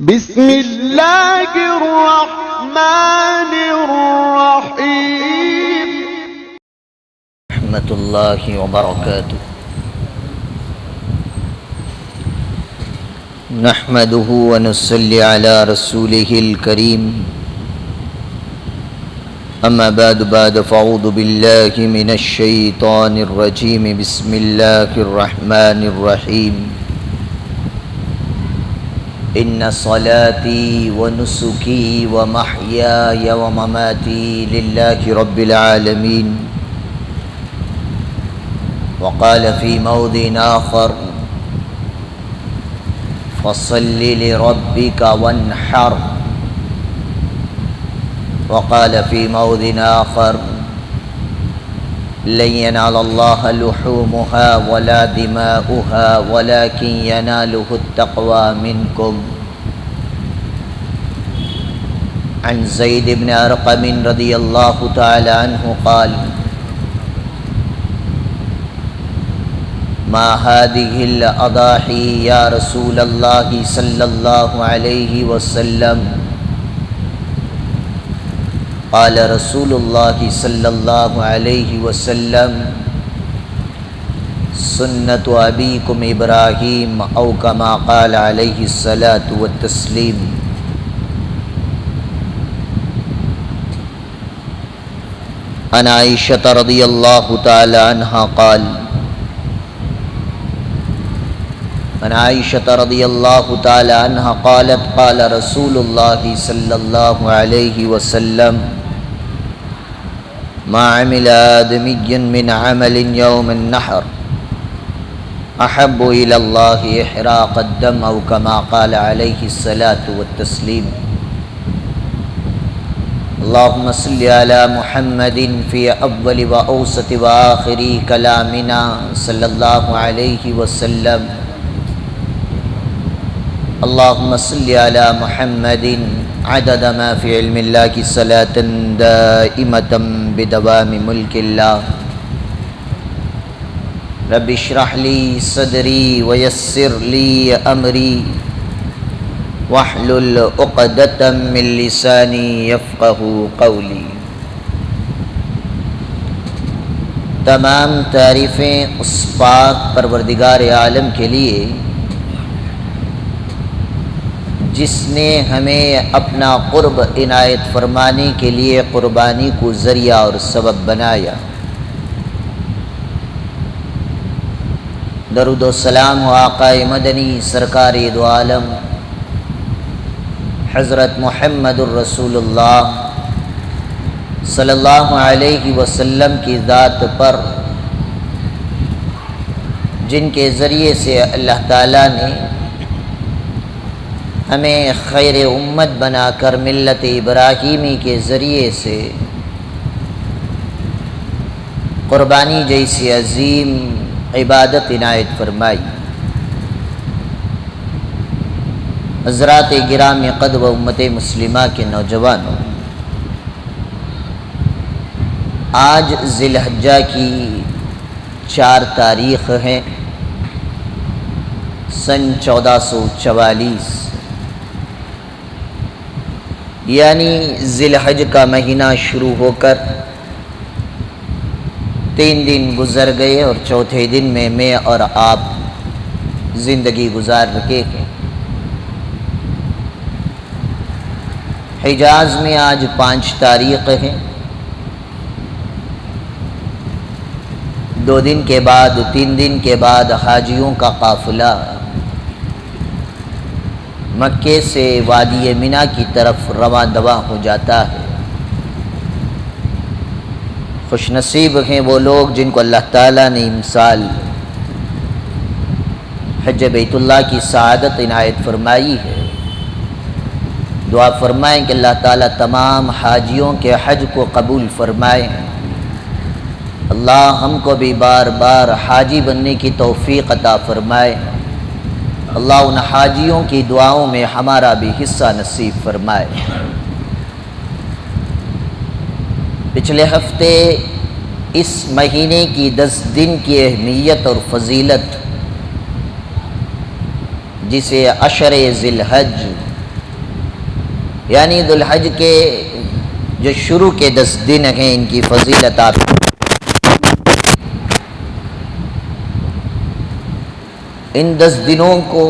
بسم اللہ الرحمن الرحیم رحمۃ اللہ وبرکاتہ نحمده ونصلي على رسوله الكريم اما بعد فاعوذ بالله من الشيطان الرجيم بسم الله الرحمن الرحيم ان صلاتي ونسكي ومحياي ومماتي لله رب العالمين وقال في موضع آخر فصل لربك وانحر وقال في موضع آخر لن ينال الله لحومها ولا دماؤها ولكن يناله التقوى منكم عن زيد بن أرقم رضي الله تعالى عنه قال ما هذه الأضاحي يا رسول الله صلى الله عليه وسلم قال رسول الله صلى الله عليه وسلم سنة أبيكم إبراهيم أو كما قال عليه الصلاة والتسليم عن عائشة رضي الله تعالى عنها قال عن عائشة رضي الله تعالى عنها قالت قال رسول الله صلى الله عليه وسلم ما عمل آدمي من عمل يوم النحر أحب إلى الله إحراق الدم أو كما قال عليه الصلاة والتسليم اللهم صل على محمد في أول وأوسط وآخر كلامنا صلى الله عليه وسلم اللهم صل على محمد عدد ما في علم الله صلاة دائمة بدوام ملك الله رب اشرح لي صدري ويسر لي أمري واحلل عقدة من لساني يفقه قولي تمام تعریفیں اس پاک پروردگار عالم کے لیے جس نے ہمیں اپنا قرب عنایت فرمانے کے لیے قربانی کو ذریعہ اور سبب بنایا۔ درود و سلام و آقا مدنی سرکار دو عالم حضرت محمد الرسول اللہ صلی اللہ علیہ وسلم کی ذات پر، جن کے ذریعے سے اللہ تعالیٰ نے ہمیں خیر امت بنا کر ملت ابراہیمی کے ذریعے سے قربانی جیسی عظیم عبادت عنایت فرمائی۔ حضرات گرامی قدر و امت مسلمہ کے نوجوانوں، آج ذی الحجہ کی 4 تاریخ ہے سن 1444، یعنی ذی الحج کا مہینہ شروع ہو کر 3 دن گزر گئے اور چوتھے دن میں اور آپ زندگی گزار رکھے ہیں۔ حجاز میں آج 5 تاریخ ہے، 2 دن کے بعد 3 دن کے بعد حاجیوں کا قافلہ مکے سے وادی منی کی طرف رواں دواں ہو جاتا ہے۔ خوش نصیب ہیں وہ لوگ جن کو اللہ تعالیٰ نے امسال حج بیت اللہ کی سعادت عنایت فرمائی ہے۔ دعا فرمائیں کہ اللہ تعالیٰ تمام حاجیوں کے حج کو قبول فرمائیں۔ اللہ ہم کو بھی بار بار حاجی بننے کی توفیق عطا فرمائے۔ اللہ ان حاجیوں کی دعاؤں میں ہمارا بھی حصہ نصیب فرمائے۔ پچھلے ہفتے اس مہینے کی 10 دن کی اہمیت اور فضیلت جسے عشر ذی الحج یعنی ذوالحج کے جو شروع کے 10 دن ہیں ان کی فضیلت آپ ان 10 دنوں کو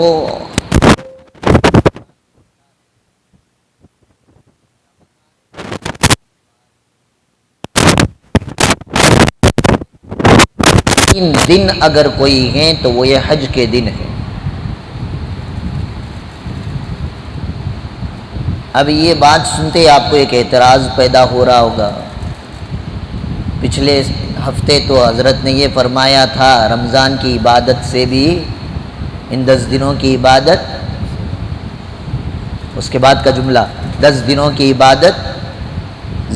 ان دن اگر کوئی ہیں تو وہ یہ حج کے دن ہیں۔ اب یہ بات سنتے آپ کو ایک اعتراض پیدا ہو رہا ہوگا، پچھلے ہفتے تو حضرت نے یہ فرمایا تھا رمضان کی عبادت سے بھی ان 10 دنوں کی عبادت، اس کے بعد کا جملہ 10 دنوں کی عبادت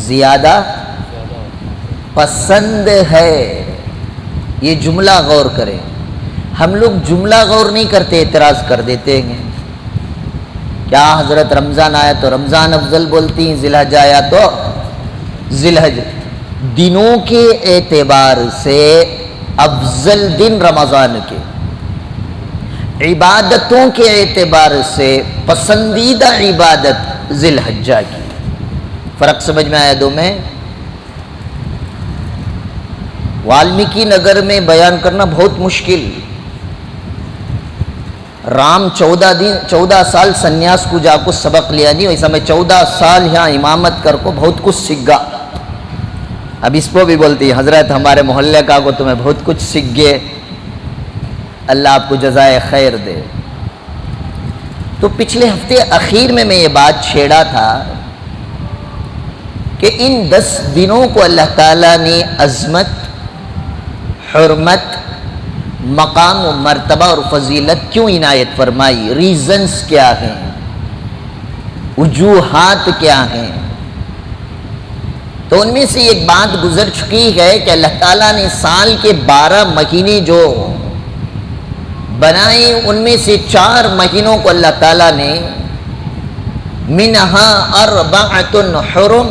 زیادہ پسند ہے۔ یہ جملہ غور کریں، ہم لوگ جملہ غور نہیں کرتے، اعتراض کر دیتے ہیں۔ کیا حضرت رمضان آیا تو رمضان افضل بولتی ہیں، ذی الحج آیا تو ذی الحج۔ دنوں کے اعتبار سے افضل دن رمضان کے، عبادتوں کے اعتبار سے پسندیدہ عبادت ذی الحجہ کی۔ فرق سمجھ میں آیا دو میں؟ والمیکی نگر میں بیان کرنا بہت مشکل۔ رام 14 سال سنیاس کو جا کو سبق لیا نہیں، ویسا میں 14 سال یہاں امامت کر کو بہت کچھ سیکھ گا۔ اب اس کو بھی بولتی حضرت ہمارے محلے کا کو تمہیں بہت کچھ سیکھ گئے، اللہ آپ کو جزائے خیر دے۔ تو پچھلے ہفتے اخیر میں یہ بات چھیڑا تھا کہ ان 10 دنوں کو اللہ تعالیٰ نے عظمت، حرمت، مقام و مرتبہ اور فضیلت کیوں عنایت فرمائی، ریزنز کیا ہیں، وجوہات کیا ہیں؟ تو ان میں سے ایک بات گزر چکی ہے کہ اللہ تعالیٰ نے سال کے 12 مہینے جو بنائے ان میں سے 4 مہینوں کو اللہ تعالیٰ نے منہا اربعۃ حرم،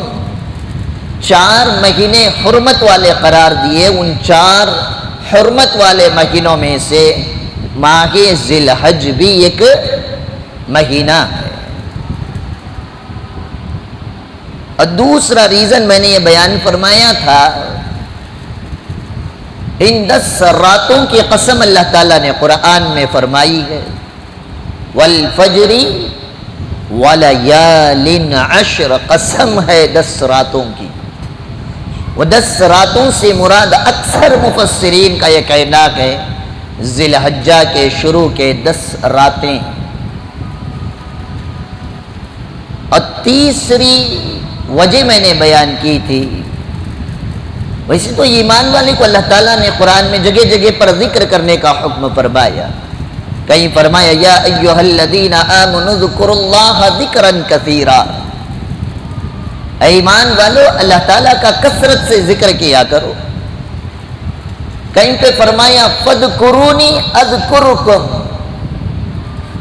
4 مہینے حرمت والے قرار دیے۔ ان 4 حرمت والے مہینوں میں سے ماہ ذی الحج بھی ایک مہینہ ہے۔ اور دوسرا ریزن میں نے یہ بیان فرمایا تھا، ان 10 راتوں کی قسم اللہ تعالیٰ نے قرآن میں فرمائی ہے، والفجر ولیال عشر، قسم ہے 10 راتوں کی۔ وہ 10 راتوں سے مراد اکثر مفسرین کا یہ کہنا ہے ذی الحجہ کے شروع کے 10 راتیں۔ اور تیسری وجہ میں نے بیان کی تھی، ویسے تو ایمان والے کو اللہ تعالیٰ نے قرآن میں جگہ جگہ پر ذکر کرنے کا حکم فرمایا، کہیں فرمایا یا ایھا الذین آمنوا اذکروا اللہ ذکرا کثیرا، اے ایمان والو اللہ تعالیٰ کا کثرت سے ذکر کیا کرو۔ کہیں پہ فرمایا فاذکرونی اذکرکم،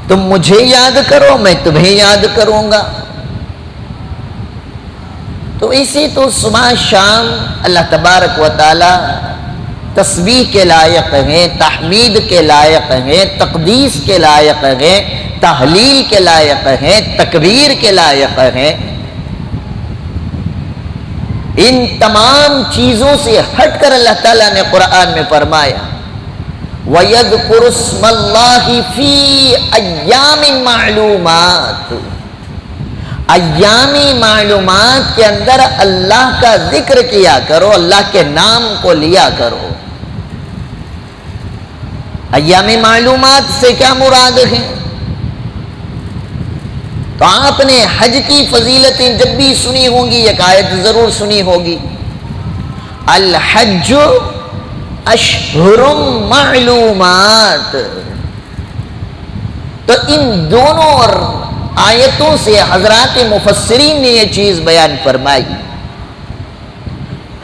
تم مجھے یاد کرو میں تمہیں یاد کروں گا۔ تو اسی تو صبح شام اللہ تبارک و تعالی تسبیح کے لائق ہیں، تحمید کے لائق ہیں، تقدیس کے لائق ہیں، تحلیل کے لائق ہیں، تکبیر کے لائق ہیں۔ ان تمام چیزوں سے ہٹ کر اللہ تعالیٰ نے قرآن میں فرمایا وَيَذْكُرُ اسْمَ اللَّهِ فِي أَيَّامٍ مَعْلُومَاتٍ، ایام معلومات کے اندر اللہ کا ذکر کیا کرو، اللہ کے نام کو لیا کرو۔ ایام معلومات سے کیا مراد ہے؟ تو آپ نے حج کی فضیلتیں جب بھی سنی ہوں گی، ایک آیت ضرور سنی ہوگی، الحج اشہر معلومات۔ تو ان دونوں آیتوں سے حضرات مفسرین نے یہ چیز بیان فرمائی،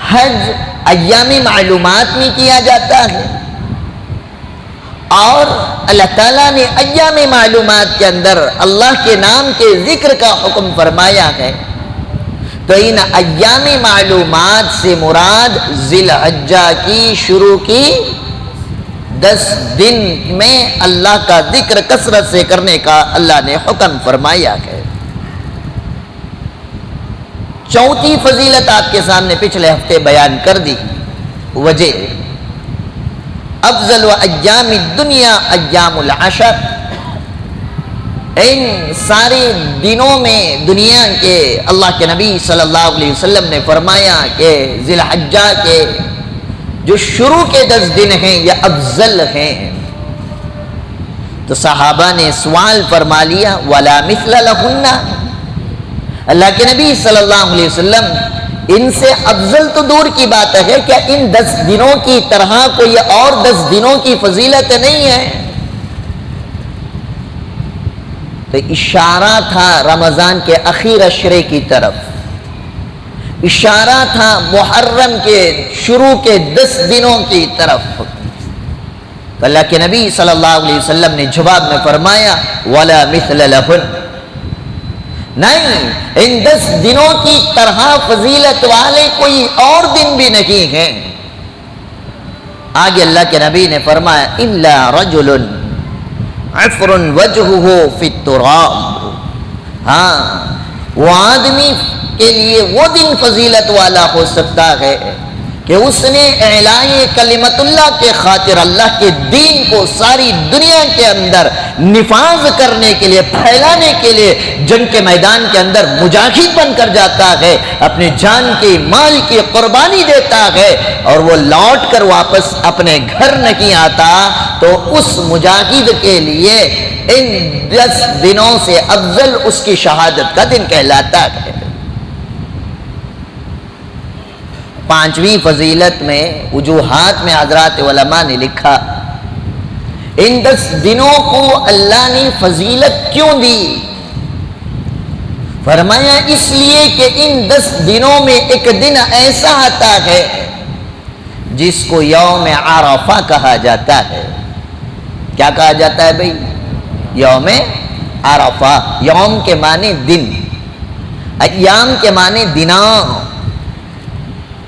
حج ایام معلومات میں کیا جاتا ہے، اور اللہ تعالیٰ نے ایام معلومات کے اندر اللہ کے نام کے ذکر کا حکم فرمایا ہے۔ تو ان ایام معلومات سے مراد ذی الحجہ کی شروع کی 10 دن میں اللہ کا ذکر کثرت سے کرنے کا اللہ نے حکم فرمایا ہے۔ چوتھی فضیلت آپ کے سامنے پچھلے ہفتے بیان کر دی. وجہ افضل ایام الدنیا ایام العشر، ان سارے دنوں میں دنیا کے اللہ کے نبی صلی اللہ علیہ وسلم نے فرمایا کہ ذی الحجہ کے جو شروع کے 10 دن ہیں یہ افضل ہیں. تو صحابہ نے سوال فرما لیا وَلَا مِثْلَ لَهُنَّ، اللہ کے نبی صلی اللہ علیہ وسلم ان سے افضل تو دور کی بات ہے، کیا ان 10 دنوں کی طرح کوئی اور 10 دنوں کی فضیلت نہیں ہے؟ تو اشارہ تھا رمضان کے اخیر اشرے کی طرف، اشارہ تھا محرم کے شروع کے 10 دنوں کی طرف. تو اللہ کے نبی صلی اللہ علیہ وسلم نے جواب میں فرمایا وَلَا مِثْلَ لَهُنَّ، نہیں ان 10 دنوں کی طرح فضیلت والے کوئی اور دن بھی نہیں ہیں. آگے اللہ کے نبی نے فرمایا إِلَّا رَجُلٌ عِفْرٌ وَجْهُهُ فِي التُّرَابِ، ہاں وہ آدمی کے لیے وہ دن فضیلت والا ہو سکتا ہے کہ اس نے اعلان کلمت اللہ کے خاطر اللہ کے دین کو ساری دنیا کے اندر نفاذ کرنے کے لیے، پھیلانے کے لیے جنگ کے میدان کے اندر مجاہد بن کر جاتا ہے، اپنے جان کی مال کی قربانی دیتا ہے اور وہ لوٹ کر واپس اپنے گھر نہیں آتا، تو اس مجاہد کے لیے ان 10 دنوں سے افضل اس کی شہادت کا دن کہلاتا ہے. 5ویں فضیلت میں وجوہات میں حضرات علماء نے لکھا ان 10 دنوں کو اللہ نے فضیلت کیوں دی؟ فرمایا اس لیے کہ ان 10 دنوں میں ایک دن ایسا آتا ہے جس کو یوم عرفہ کہا جاتا ہے. کیا کہا جاتا ہے بھئی؟ یوم عرفہ. یوم کے معنی دن، ایام کے معنی دناں.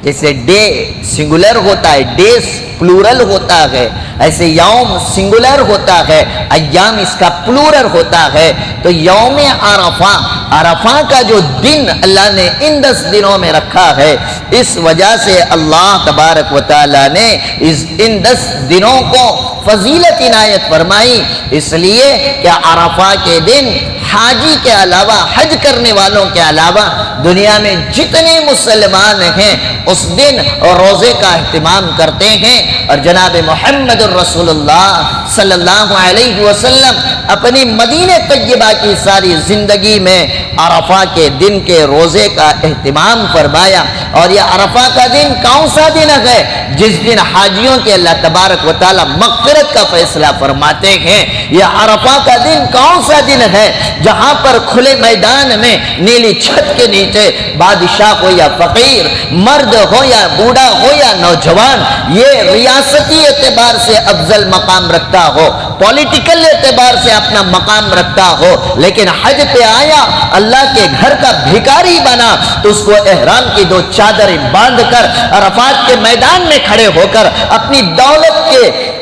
جیسے ڈے سنگولر ہوتا ہے، ڈیز پلورل ہوتا ہے، ایسے یوم سنگولر ہوتا ہے، ایام اس کا پلورل ہوتا ہے. تو یوم عرفہ، عرفہ کا جو دن اللہ نے ان 10 دنوں میں رکھا ہے، اس وجہ سے اللہ تبارک و تعالی نے ان 10 دنوں کو فضیلت عنایت فرمائی. اس لیے کہ عرفہ کے دن حاجی کے علاوہ، حج کرنے والوں کے علاوہ دنیا میں جتنے مسلمان ہیں اس دن روزے کا اہتمام کرتے ہیں. اور جناب محمد الرسول اللہ صلی اللہ علیہ وسلم اپنی مدینہ طیبہ کی ساری زندگی میں عرفہ کے دن کے روزے کا اہتمام فرمایا. اور یہ عرفہ کا دن کون سا دن ہے؟ جس دن حاجیوں کے اللہ تبارک و تعالی مغفرت کا فیصلہ فرماتے ہیں. یہ عرفہ کا دن کون سا دن ہے جہاں پر کھلے میدان میں نیلی چھت کے نیچے بادشاہ ہو یا فقیر، مرد ہو یا بوڑھا ہو یا نوجوان، یہ ریاستی اعتبار سے افضل مقام رکھتا ہو، پولیٹیکل اعتبار سے اپنا مقام رکھتا ہو، لیکن حج پہ آیا، اللہ کے گھر کا بھکاری بنا، تو اس کو احرام کی 2 چادریں باندھ کر عرفات کے میدان میں کھڑے ہو کر اپنی دولت کے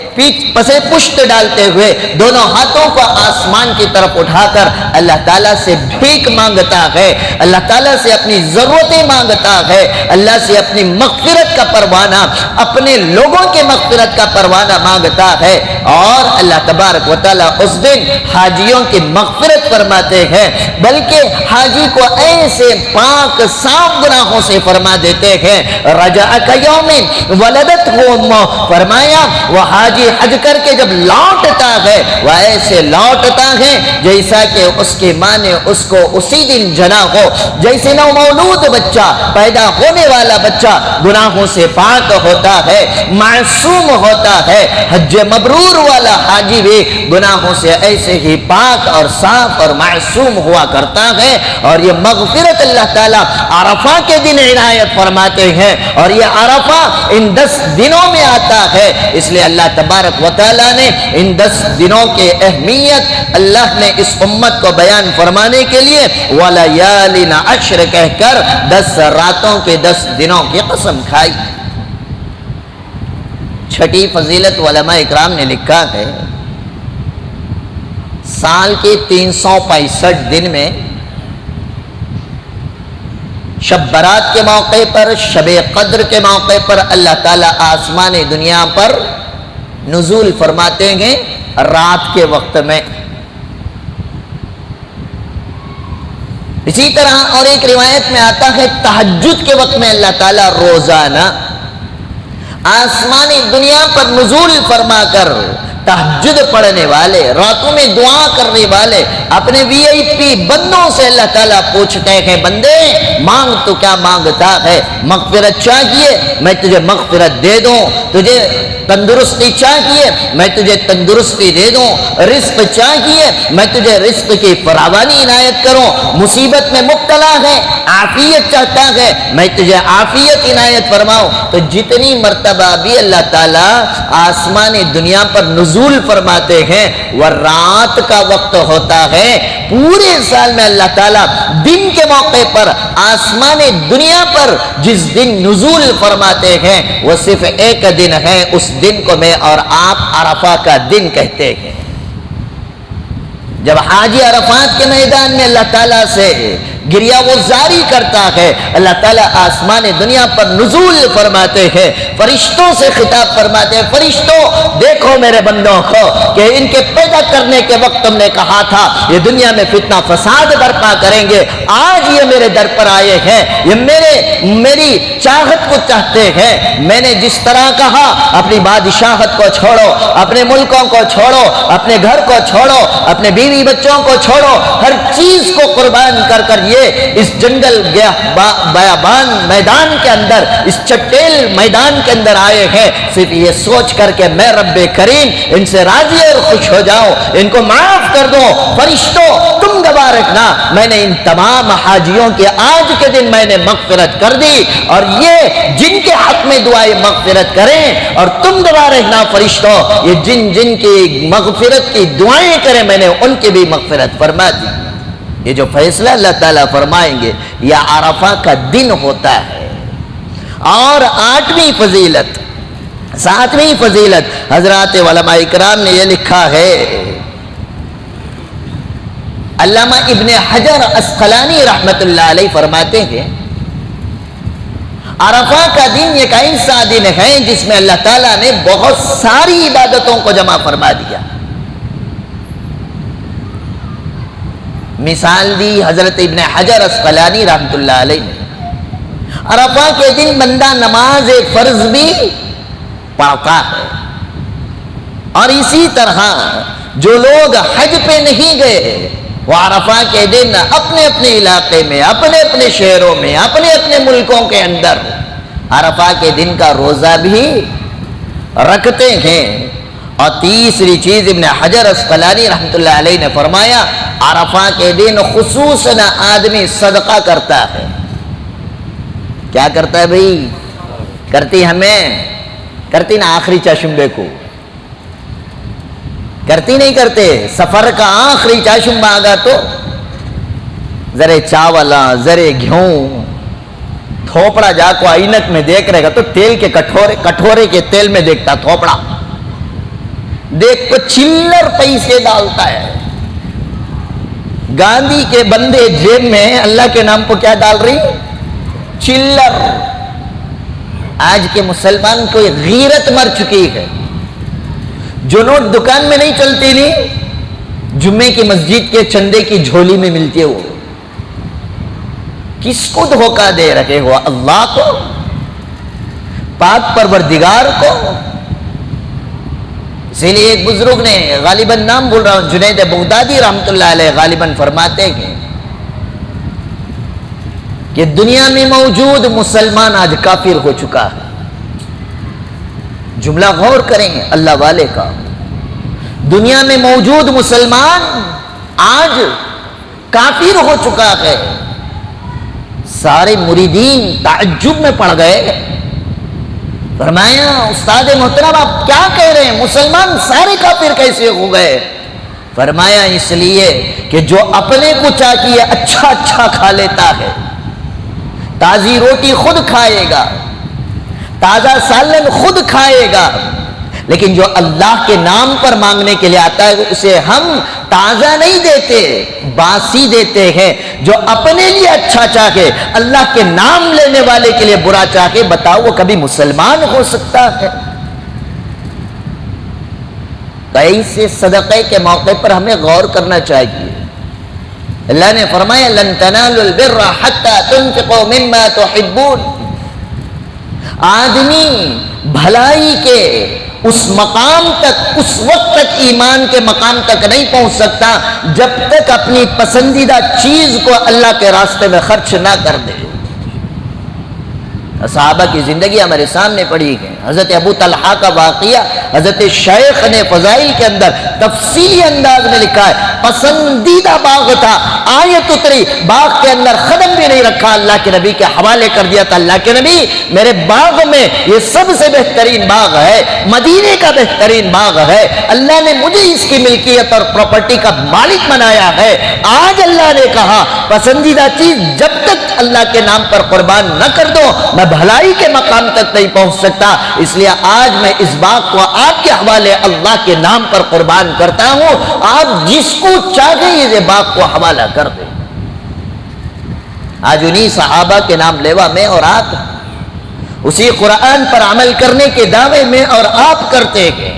پسے پشت ڈالتے ہوئے دونوں ہاتھوں کو آسمان کی طرف اٹھا کر اللہ تعالیٰ سے بھیک مانگتا ہے، اللہ تعالیٰ سے اپنی ضرورتیں مانگتا ہے، اللہ سے اپنی مغفرت کا پروانہ، اپنے لوگوں کے مغفرت کا پروانہ مانگتا ہے. اور اللہ تبارک و تعالیٰ اس دن حاجیوں کی مغفرت فرماتے ہیں، بلکہ حاجی کو ایسے پاک صاف گناہوں سے فرما دیتے ہیں. رجعک یوم ولدت امہ، فرمایا وہ حاجی حج کر کے جب لوٹتا ہے وہ ایسے لوٹتا ہے جیسا کہ اس کی ماں نے اس کو اسی دن جنا ہو. جیسے نو مولود بچہ، پیدا ہونے والا بچہ گناہوں سے پاک ہوتا ہے، معصوم ہوتا ہے، حج مبرور والا حاجی بھی گناہوں سے ایسے ہی پاک اور صاف اور معصوم ہوا کرتا ہے. اور یہ مغفرت اللہ تعالیٰ عرفہ کے دن عنایت فرماتے ہیں. اور یہ عرفہ ان 10 دنوں میں آتا ہے، اس لیے اللہ تبارک و تعالیٰ نے ان 10 دنوں کے اہمیت اللہ نے اس امت کو بیان فرمانے کے لیے وَلَيَالٍ عَشْرٍ کہہ کر 10 راتوں کے 10 دنوں کی قسم کھائی. چھٹی فضیلت علماء اکرام نے لکھا ہے سال کے 365 دن میں شب برات کے موقع پر، شب قدر کے موقع پر اللہ تعالیٰ آسمان دنیا پر نزول فرماتے ہیں رات کے وقت میں۔ اسی طرح اور ایک روایت میں آتا ہے تہجد کے وقت میں اللہ تعالیٰ روزانہ آسمان دنیا پر نزول فرما کر تہجد پڑھنے والے، راتوں میں دعا کرنے والے اپنے VIP بندوں سے اللہ تعالیٰ پوچھتے ہیں بندے مانگ تو کیا مانگتا ہے؟ مغفرت چاہیے میں تجھے مغفرت دے دوں، تجھے تندرستی چاہیے میں تجھے تندرستی دے دوں، رزق چاہیے میں تجھے رزق کی فراوانی عنایت کروں، مصیبت میں مبتلا ہے عافیت چاہتا ہے میں تجھے عافیت عنایت فرماؤں۔ تو جتنی مرتبہ بھی اللہ تعالیٰ آسمان دنیا پر نزول فرماتے ہیں وہ رات کا وقت ہوتا ہے۔ پورے سال میں اللہ تعالیٰ دن کے موقع پر آسمان دنیا پر جس دن نزول فرماتے ہیں وہ صرف ایک دن ہے، اس دن کو میں اور آپ عرفہ کا دن کہتے ہیں۔ جب حاجی عرفات کے میدان میں اللہ تعالیٰ سے گریہ وہ زاری کرتا ہے، اللہ تعالیٰ آسمان دنیا پر نزول فرماتے ہیں، فرشتوں سے خطاب فرماتے ہیں فرشتوں دیکھو میرے بندوں کو کہ ان کے پیدا کرنے کے وقت تم نے کہا تھا یہ دنیا میں فتنہ فساد برپا کریں گے، آج یہ میرے در پر آئے ہیں، یہ میری چاہت کو چاہتے ہیں، میں نے جس طرح کہا اپنی بادشاہت کو چھوڑو، اپنے ملکوں کو چھوڑو، اپنے گھر کو چھوڑو، اپنے بیوی بچوں کو چھوڑو، ہر چیز کو قربان کر کر یہ اس جنگل بیابان میدان کے اندر، اس چٹیل میدان کے اندر آئے ہیں صرف یہ سوچ کر کہ میں رب کریم ان سے راضی اور خوش ہو جاؤں، ان کو معاف کر دو۔ فرشتوں تم گواہ رکھنا میں نے ان تمام حاجیوں کی آج کے دن میں نے مغفرت کر دی، اور یہ جن کے حق میں دعائیں مغفرت کریں، اور تم گواہ رہنا فرشتوں یہ جن کی مغفرت کی دعائیں کریں میں نے ان کی بھی مغفرت فرما دی۔ یہ جو فیصلہ اللہ تعالیٰ فرمائیں گے یہ عرفہ کا دن ہوتا ہے۔ اور 8ویں فضیلت، 7ویں فضیلت حضرات علماء اکرام نے یہ لکھا ہے، علامہ ابن حجر عسقلانی رحمت اللہ علیہ فرماتے ہیں عرفہ کا دن ایک ایسا دن ہے جس میں اللہ تعالیٰ نے بہت ساری عبادتوں کو جمع فرما دیا۔ مثال دی حضرت ابن حجر عسقلانی رحمت اللہ علیہ نے، عرفہ کے دن بندہ نماز فرض بھی پڑھتا ہے، اور اسی طرح جو لوگ حج پہ نہیں گئے وہ عرفہ کے دن اپنے اپنے علاقے میں، اپنے اپنے شہروں میں، اپنے اپنے ملکوں کے اندر عرفہ کے دن کا روزہ بھی رکھتے ہیں۔ اور تیسری چیز ابن حجر عسقلانی رحمت اللہ علیہ نے فرمایا عرفہ کے دن خصوصاً آدمی صدقہ کرتا ہے۔ کیا کرتا ہے بھائی؟ کرتی نا آخری چاشمبے کو، کرتی نہیں کرتے؟ سفر کا آخری چاشمبہ آگا تو ذرے چاولا، ذرے گھیوں، تھوپڑا جا کو آئینک میں دیکھ رہے گا تو تیل کے کٹورے کے تیل میں دیکھتا تھوپڑا، دیکھ کو چلر پیسے ڈالتا ہے۔ گاندھی کے بندے جیب میں اللہ کے نام کو کیا ڈال رہی؟ چلر۔ آج کے مسلمان کو غیرت مر چکی ہے، جو نوٹ دکان میں نہیں چلتی نہیں، جمعے کی مسجد کے چندے کی جھولی میں ملتی ہے، وہ کس کو دھوکہ دے رہے ہو؟ اللہ کو، پاک پروردگار کو۔ اسی لیے ایک بزرگ نے، غالباً نام بول رہا ہوں، جنید بغدادی رحمت اللہ علیہ غالباً فرماتے ہیں کہ دنیا میں موجود مسلمان آج کافر ہو چکا ہے۔ جملہ غور کریں اللہ والے کا، دنیا میں موجود مسلمان آج کافر ہو چکا ہے۔ سارے مریدین تعجب میں پڑ گئے، فرمایا استاد محترم آپ کیا کہہ رہے ہیں؟ مسلمان سارے کافر کیسے ہو گئے؟ فرمایا اس لیے کہ جو اپنے کو چاہیے اچھا اچھا کھا لیتا ہے، تازی روٹی خود کھائے گا، تازہ سالن خود کھائے گا، لیکن جو اللہ کے نام پر مانگنے کے لیے آتا ہے اسے ہم تازہ نہیں دیتے، باسی دیتے ہیں۔ جو اپنے لیے اچھا چاہے، اللہ کے نام لینے والے کے لیے برا چاہے، بتاؤ وہ کبھی مسلمان ہو سکتا ہے؟ ایسے صدقے کے موقع پر ہمیں غور کرنا چاہیے۔ اللہ نے فرمایا لن تنالوا البر حتى تنفقوا مما تحبون۔ آدمی بھلائی کے اس مقام تک، اس وقت تک ایمان کے مقام تک نہیں پہنچ سکتا جب تک اپنی پسندیدہ چیز کو اللہ کے راستے میں خرچ نہ کر دے۔ صحابہ کی زندگی ہمارے سامنے پڑی ہے۔ حضرت ابو طلحہ کا واقعہ حضرت شیخ نے فضائل کے اندر تفصیلی انداز میں لکھا ہے۔ پسندیدہ باغ تھا، آیت اتری، باغ کے اندر قدم بھی نہیں رکھا، اللہ کے نبی کے حوالے کر دیا تھا۔ اللہ کے نبی میرے باغ میں یہ سب سے بہترین باغ ہے، مدینے کا بہترین باغ ہے، اللہ نے مجھے اس کی ملکیت اور پراپرٹی کا مالک بنایا ہے۔ آج اللہ نے کہا پسندیدہ چیز جب تک اللہ کے نام پر قربان نہ کر دو میں بھلائی کے مقام تک نہیں پہنچ سکتا، اس لیے آج میں اس باغ کو آپ کے حوالے اللہ کے نام پر قربان کرتا ہوں۔ آپ جس کو چاہے یہ باغ کو حوالہ کر دیں۔ آج انہی صحابہ کے نام لیوا میں اور آپ، اسی قرآن پر عمل کرنے کے دعوے میں اور آپ کرتے ہیں،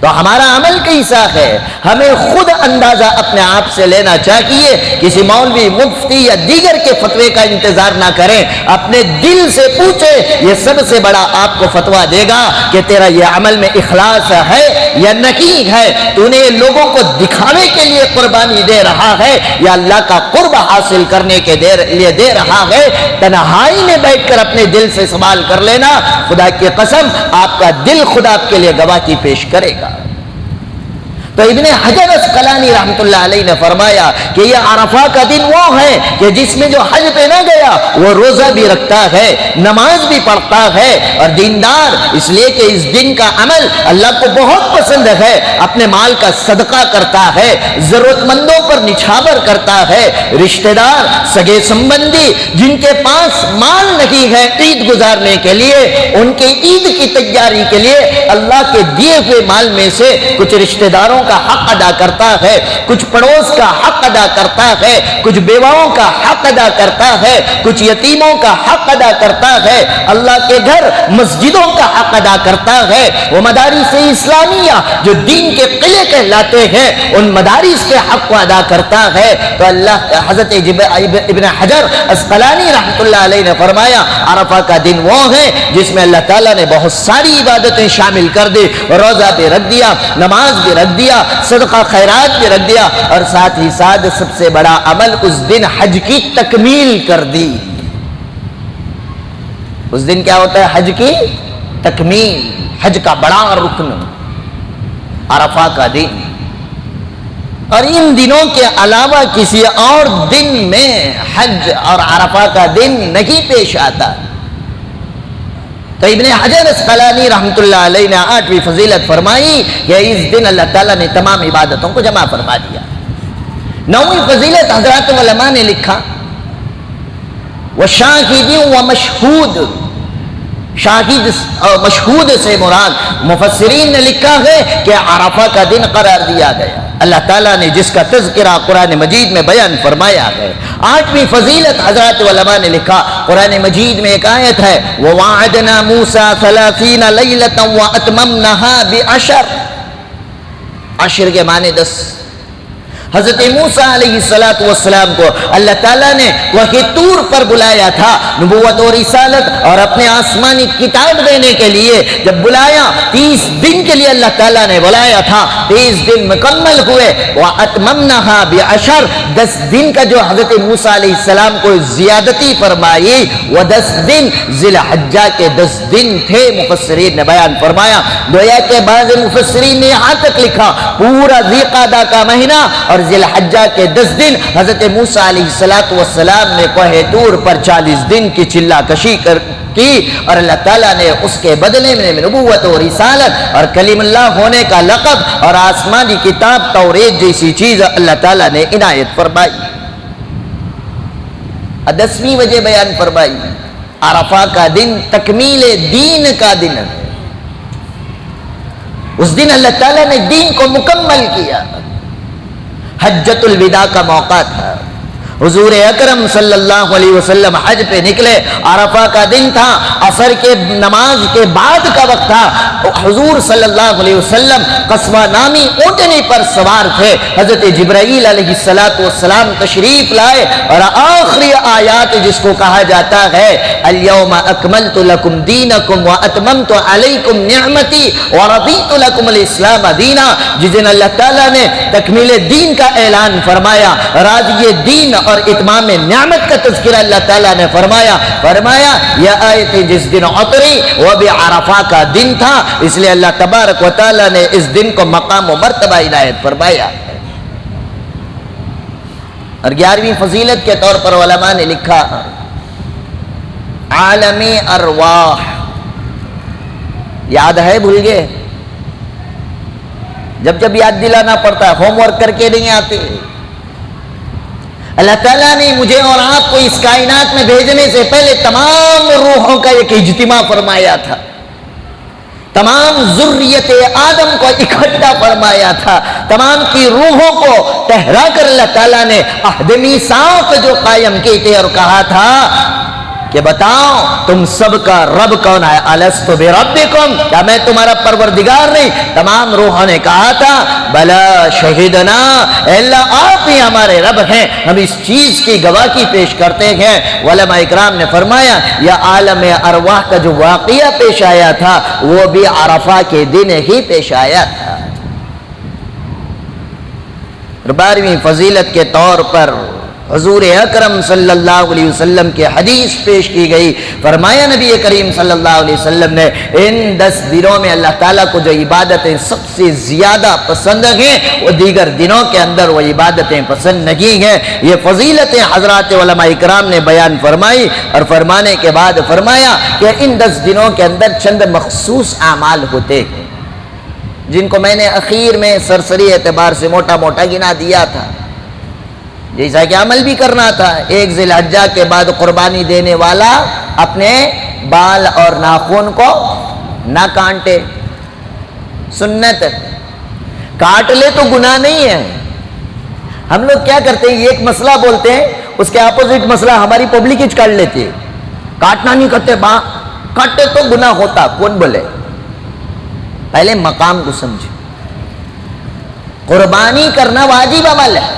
تو ہمارا عمل کیسا ہے؟ ہمیں خود اندازہ اپنے آپ سے لینا چاہیے۔ کسی مولوی، مفتی یا دیگر کے فتوے کا انتظار نہ کریں، اپنے دل سے پوچھیں، یہ سب سے بڑا آپ کو فتویٰ دے گا کہ تیرا یہ عمل میں اخلاص ہے یا نہیں ہے، تو نے لوگوں کو دکھانے کے لیے قربانی دے رہا ہے یا اللہ کا قرب حاصل کرنے کے لیے دے رہا ہے۔ تنہائی میں بیٹھ کر اپنے دل سے سوال کر لینا، خدا کی قسم آپ کا دل خدا آپ کے لیے گواہی پیش کرے گا۔ تو ابن حجر اسقلانی رحمۃ اللہ علیہ نے فرمایا کہ یہ عرفہ کا دن وہ ہے کہ جس میں جو حج پہ نہ گیا وہ روزہ بھی رکھتا ہے، نماز بھی پڑھتا ہے، اور دیندار اس لیے کہ اس دن کا عمل اللہ کو بہت پسند ہے، اپنے مال کا صدقہ کرتا ہے، ضرورت مندوں پر نچھاور کرتا ہے، رشتہ دار، سگے سمبندی جن کے پاس مال نہیں ہے عید گزارنے کے لیے، ان کے عید کی تیاری کے لیے اللہ کے دیے ہوئے مال میں سے کچھ رشتہ داروں کا حق ادا کرتا ہے، کچھ پڑوس کا حق ادا کرتا ہے، کچھ بیواؤں کا حق ادا کرتا ہے، کچھ یتیموں کا حق ادا کرتا ہے، اللہ کے گھر مسجدوں کا حق ادا کرتا ہے، وہ مدارس اسلامیہ جو دین کے قلعے کہلاتے ہیں ان مدارس کے حق کو ادا کرتا ہے۔ تو اللہ حضرت ابن حجر اسقلانی رحمۃ اللہ علیہ نے فرمایا عرفہ کا دن وہ ہے جس میں اللہ تعالیٰ نے بہت ساری عبادتیں شامل کر دی، روزہ بھی رکھ دیا، نماز بھی رکھ دیا، صدقہ خیرات بھی رکھ دیا، اور ساتھ ہی ساتھ سب سے بڑا عمل اس دن حج کی تکمیل کر دی۔ اس دن کیا ہوتا ہے؟ حج کی تکمیل، حج کا بڑا رکن عرفہ کا دن۔ اور ان دنوں کے علاوہ کسی اور دن میں حج اور عرفہ کا دن نہیں پیش آتا۔ تو ابن حجر اسقلانی رحمۃ اللہ علیہ نے 8ویں فضیلت فرمائی کہ اس دن اللہ تعالیٰ نے تمام عبادتوں کو جمع فرما دیا۔ 9ویں فضیلت حضرات علماء نے لکھا وَشَاهِدٍ وَمَشْهُودٍ، شاہد اور مشہود سے مراد مفسرین نے لکھا ہے کہ عرفہ کا دن قرار دیا گیا، اللہ تعالیٰ نے جس کا تذکرہ قرآن مجید میں بیان فرمایا ہے۔ 8ویں فضیلت حضرات علماء نے لکھا، قرآن مجید میں ایک آیت ہے وَوَعَدْنَا مُوسَى 30 لَيْلَةً وَأَتْمَمْنَاهَا بِعَشْرٍ، عشر کے معنی 10۔ حضرت موسیٰ علیہ السلام کو اللہ تعالیٰ نے وحی طور پر بلایا تھا نبوت اور رسالت اور اپنے آسمانی کتاب دینے کے لیے، جب بلایا 30 دن کے لیے اللہ تعالیٰ نے بلایا تھا، 30 دن مکمل ہوئے، وَأَتْمَمْنَاهَا بِعَشْرٍ، 10 دن کا جو حضرت موسیٰ علیہ السلام کو زیادتی فرمائی، وہ 10 دن ذی الحجہ کے 10 دن تھے، مفسرین نے بیان فرمایا۔ گویا کہ بعض مفسرین نے یہاں تک لکھا پورا ذی قعدہ کا مہینہ اور ذی الحجہ کے 10 دن حضرت موسیٰ علیہ السلام نے کوہ طور پر 40 دن کی چلہ کشی کی، اور اللہ تعالیٰ نے اس کے بدلے میں نبوت و رسالت اور کلیم اللہ ہونے کا لقب اور آسمانی کتاب توریت جیسی چیز اللہ تعالیٰ نے عنایت فرمائی۔ 10ویں وجہ بیان فرمائی، عرفہ کا دن تکمیل دین کا دن ہے۔ اس دن اللہ تعالیٰ نے دین کو مکمل کیا. حجۃ الوداع کا موقع تھا. حضور اکرم صلی اللہ علیہ وسلم حج پہ نکلے. عرفہ کا دن تھا, عصر کے نماز کے بعد کا وقت تھا. حضور صلی اللہ علیہ وسلم قصوہ نامی اونٹنی پر سوار تھے. حضرت جبرائیل علیہ السلام تشریف لائے اور آخری آیات جس کو کہا جاتا ہے الیوم اکملت لکم دینکم واتممت علیکم نعمتی ورضیت لکم الاسلام دینا, جس دن اللہ تعالیٰ نے تکمیل دین کا اعلان فرمایا, راضی دین اور اتمام نعمت کا تذکرہ اللہ تعالیٰ نے فرمایا یہ آیت جس دن اتری وہ بھی عرفہ کا دن تھا, اس لیے اللہ تبارک و تعالیٰ نے اس دن کو مقام و مرتبہ عنایت فرمایا. اور 11ویں فضیلت کے طور پر علماء نے لکھا عالمی ارواح. یاد ہے بھول گئے؟ جب یاد دلانا پڑتا ہے, ہوم ورک کر کے نہیں آتے. اللہ تعالیٰ نے مجھے اور آپ کو اس کائنات میں بھیجنے سے پہلے تمام روحوں کا ایک اجتماع فرمایا تھا, تمام ذریت آدم کو اکٹھا فرمایا تھا, تمام کی روحوں کو ٹھہرا کر اللہ تعالیٰ نے عہد میثاق جو قائم کی تھے اور کہا تھا کہ بتاؤ تم سب کا رب کون ہے؟ الست بربکم, کیا میں تمہارا پروردگار نہیں؟ تمام روحوں نے کہا تھا بلا شہدنا, اے اللہ آپ ہی ہمارے رب ہیں, ہم اس چیز کی گواہی پیش کرتے ہیں. علماء اکرام نے فرمایا یہ عالم ارواح کا جو واقعہ پیش آیا تھا وہ بھی عرفہ کے دن ہی پیش آیا تھا. 12ویں فضیلت کے طور پر حضور اکرم صلی اللہ علیہ وسلم کی حدیث پیش کی گئی. فرمایا نبی کریم صلی اللہ علیہ وسلم نے ان 10 دنوں میں اللہ تعالیٰ کو جو عبادتیں سب سے زیادہ پسند ہیں وہ دیگر دنوں کے اندر وہ عبادتیں پسند نہیں ہیں. یہ فضیلتیں حضرات علماء اکرام نے بیان فرمائی اور فرمانے کے بعد فرمایا کہ ان 10 دنوں کے اندر چند مخصوص اعمال ہوتے ہیں جن کو میں نے اخیر میں سرسری اعتبار سے موٹا موٹا گنا دیا تھا. جیسا کہ عمل بھی کرنا تھا, ایک ذی الحجہ کے بعد قربانی دینے والا اپنے بال اور ناخن کو نہ کاٹے, سنت. کاٹ لے تو گناہ نہیں ہے. ہم لوگ کیا کرتے ہیں, یہ ایک مسئلہ بولتے ہیں, اس کے اپوزٹ مسئلہ ہماری پبلک ہی کاٹ لیتی ہے. کاٹنا نہیں کرتے, کاٹے تو گناہ ہوتا. کون بولے؟ پہلے مقام کو سمجھے. قربانی کرنا واجب عمل ہے.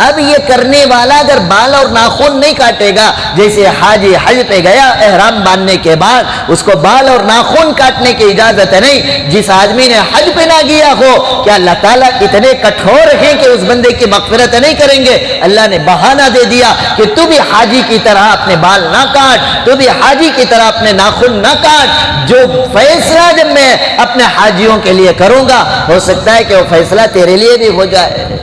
اب یہ کرنے والا اگر بال اور ناخن نہیں کاٹے گا, جیسے حاجی حج پہ گیا احرام باندھنے کے بعد اس کو بال اور ناخن کاٹنے کی اجازت نہیں. جس آدمی نے حج پہ نہ گیا ہو, کیا اللہ تعالیٰ اتنے کٹھور ہیں کہ اس بندے کی مغفرت نہیں کریں گے؟ اللہ نے بہانہ دے دیا کہ تو بھی حاجی کی طرح اپنے بال نہ کاٹ, تو بھی حاجی کی طرح اپنے ناخن نہ کاٹ. جو فیصلہ جب میں اپنے حاجیوں کے لیے کروں گا ہو سکتا ہے کہ وہ فیصلہ تیرے لیے بھی ہو جائے.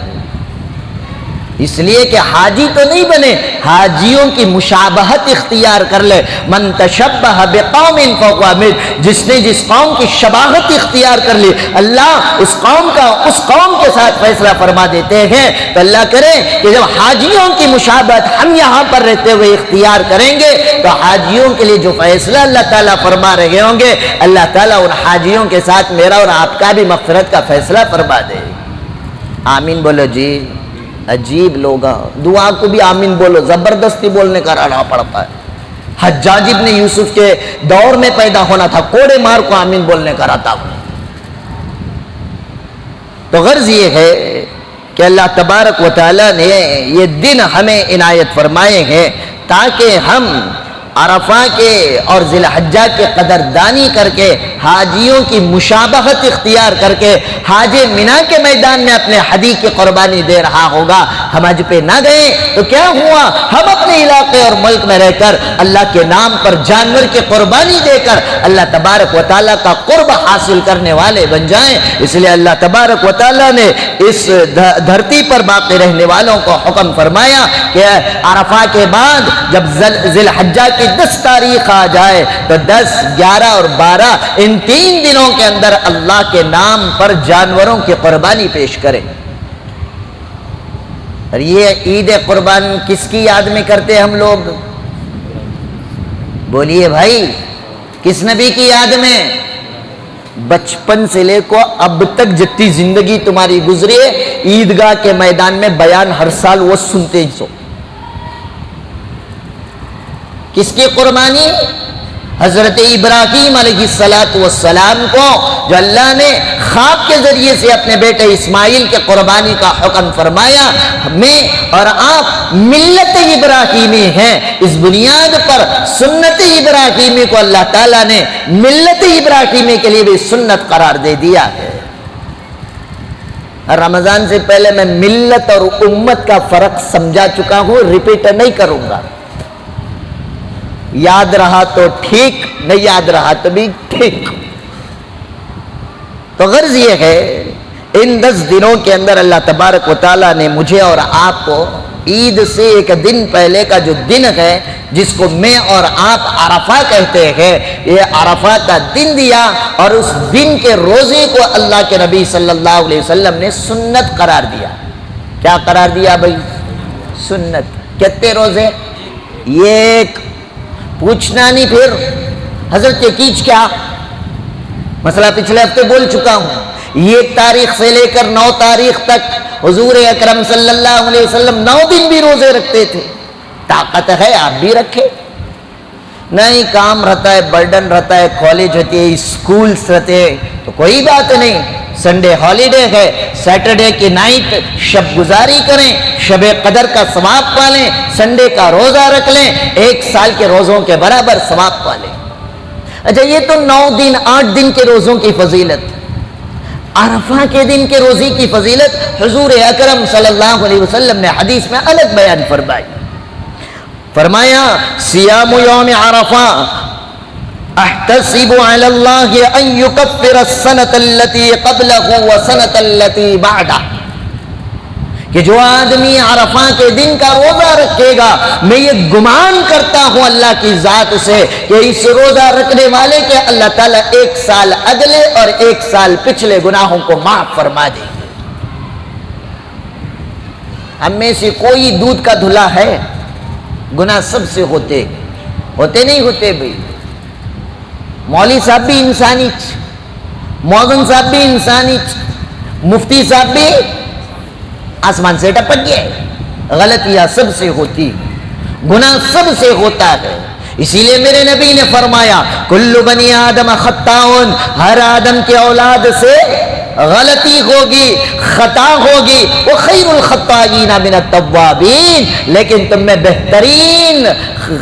اس لیے کہ حاجی تو نہیں بنے, حاجیوں کی مشابہت اختیار کر لے. من تشبہ بقوم فہو منہ, جس نے جس قوم کی شباہت اختیار کر لی اللہ اس قوم کا اس قوم کے ساتھ فیصلہ فرما دیتے ہیں. تو اللہ کرے کہ جب حاجیوں کی مشابہت ہم یہاں پر رہتے ہوئے اختیار کریں گے تو حاجیوں کے لیے جو فیصلہ اللہ تعالیٰ فرما رہے ہوں گے, اللہ تعالیٰ ان حاجیوں کے ساتھ میرا اور آپ کا بھی مغفرت کا فیصلہ فرما دے. آمین بولو جی. عجیب لوگ, دعا کو بھی آمین بولو, زبردستی بولنے کا رہنا پڑتا ہے. حجاج ابن یوسف کے دور میں پیدا ہونا تھا, کوڑے مار کو آمین بولنے کا رہتا. تو غرض یہ ہے کہ اللہ تبارک و تعالیٰ نے یہ دن ہمیں عنایت فرمائے ہیں تاکہ ہم عرفہ کے اور ذی الحجہ کے قدردانی کر کے حاجیوں کی مشابہت اختیار کر کے حاج منا کے میدان میں اپنے حدی کی قربانی دے رہا ہوگا. ہم حج پہ نہ گئے تو کیا ہوا, ہم اپنے علاقے اور ملک میں رہ کر اللہ کے نام پر جانور کی قربانی دے کر اللہ تبارک و تعالیٰ کا قرب حاصل کرنے والے بن جائیں. اس لیے اللہ تبارک و تعالیٰ نے اس دھرتی پر باقی رہنے والوں کو حکم فرمایا کہ عرفہ کے بعد جب ذی الحجہ کی 10 تاریخ آ جائے تو 10, 11 اور 12 ان 3 دنوں کے اندر اللہ کے نام پر جانوروں کی قربانی پیش کریں. اور یہ عید قربان کس کی یاد میں کرتے ہم لوگ؟ بولیے بھائی, کس نبی کی یاد میں؟ بچپن سے لے کو اب تک جتنی زندگی تمہاری گزری ہے عیدگاہ کے میدان میں بیان ہر سال وہ سنتے ہی سو. کس کی قربانی؟ حضرت ابراہیم علیہ السلام کو جو اللہ نے خواب کے ذریعے سے اپنے بیٹے اسماعیل کے قربانی کا حکم فرمایا. میں اور آپ ملت ابراہیمی ہیں. اس بنیاد پر سنت ابراہیمی کو اللہ تعالیٰ نے ملت ابراہیمی کے لیے بھی سنت قرار دے دیا ہے. رمضان سے پہلے میں ملت اور امت کا فرق سمجھا چکا ہوں، ریپیٹ نہیں کروں گا. یاد رہا تو ٹھیک، نہیں یاد رہا تو بھی ٹھیک. تو غرض یہ ہے ان 10 دنوں کے اندر اللہ تبارک و تعالیٰ نے مجھے اور آپ کو عید سے ایک دن پہلے کا جو دن ہے جس کو میں اور آپ عرفہ کہتے ہیں، یہ عرفہ کا دن دیا. اور اس دن کے روزے کو اللہ کے نبی صلی اللہ علیہ وسلم نے سنت قرار دیا. کیا قرار دیا بھائی؟ سنت. کتنے روزے؟ ایک. پوچھنا نہیں پھر حضرت کیچ کیا مسئلہ پچھلے ہفتے بول چکا ہوں. 1 تاریخ سے لے کر 9 تاریخ تک حضور اکرم صلی اللہ علیہ وسلم 9 دن بھی روزے رکھتے تھے. طاقت ہے آپ بھی رکھے. نہیں کام رہتا ہے، برڈن رہتا ہے، کالج ہوتی ہے، اسکولز رہتے ہیں تو کوئی بات نہیں. سنڈے ہالیڈے ہے، سیٹرڈے کی نائٹ شب گزاری کریں، شب قدر کا ثواب پالیں، سنڈے کا روزہ رکھ لیں، 1 سال کے روزوں کے برابر ثواب پالیں. اچھا یہ تو 9 دن 8 دن کے روزوں کی فضیلت. عرفہ کے دن کے روزے کی فضیلت حضور اکرم صلی اللہ علیہ وسلم نے حدیث میں الگ بیان فرمائی. فرمایا صیام یوم عرفہ احتسب علی اللہ ان یکفر السنۃ التي قبلہ والسنۃ التي بعدہ، کہ جو آدمی عرفہ کے دن کا روزہ رکھے گا میں یہ گمان کرتا ہوں اللہ کی ذات سے کہ اس روزہ رکھنے والے کے اللہ تعالیٰ 1 سال اگلے اور 1 سال پچھلے گناہوں کو معاف فرما دیں گے. ہم میں سے کوئی دودھ کا دھلا ہے؟ گناہ سب سے ہوتے نہیں ہوتے بھائی. مولوی صاحب بھی انسانی، مؤذن صاحب بھی انسانی، مفتی صاحب بھی آسمان سے ٹپک گئے. غلطیاں سب سے ہوتی، گناہ سب سے ہوتا ہے. اسی لیے میرے نبی نے فرمایا کل بنی آدم خطاؤن، ہر آدم کی اولاد سے غلطی ہوگی، خطا ہوگی. وخیر الخطائین من التوابین، لیکن تم میں بہترین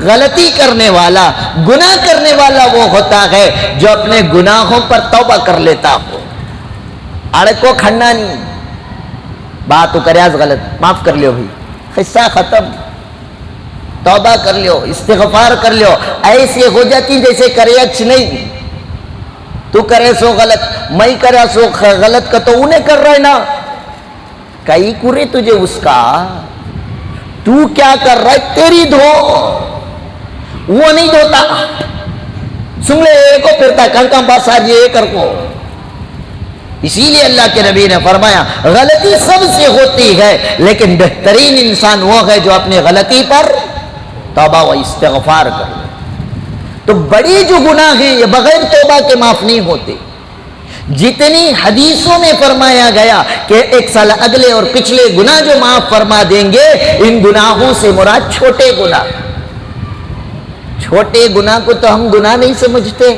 غلطی کرنے والا، گناہ کرنے والا وہ ہوتا ہے جو اپنے گناہوں پر توبہ کر لیتا ہو. اڑ کو کھڑنا نہیں، بات کرے آج غلط معاف کر لیو بھائی، قصہ ختم، توبہ کر لیو، استغفار کر لیو. ایسے ہو جاتی جیسے کرے اچھ نہیں. تو کرے سو غلط، میں کرے سو غلط کا تو انہیں کر رہے نا، کئی کرے تجھے اس کا، تو کیا کر رہا ہے تیری دھو، وہ نہیں دھوتا. سن لے ایک کو پھرتا کہاں باس آج یہ کر کو. اسی لیے اللہ کے نبی نے فرمایا غلطی سب سے ہوتی ہے لیکن بہترین انسان وہ ہے جو اپنی غلطی پر توبہ و استغفار کرے. تو بڑی جو گناہ ہیں یہ بغیر توبہ کے معاف نہیں ہوتے. جتنی حدیثوں میں فرمایا گیا کہ 1 سال اگلے اور پچھلے گناہ جو معاف فرما دیں گے، ان گناہوں سے مراد چھوٹے گناہ. چھوٹے گناہ کو تو ہم گناہ نہیں سمجھتے.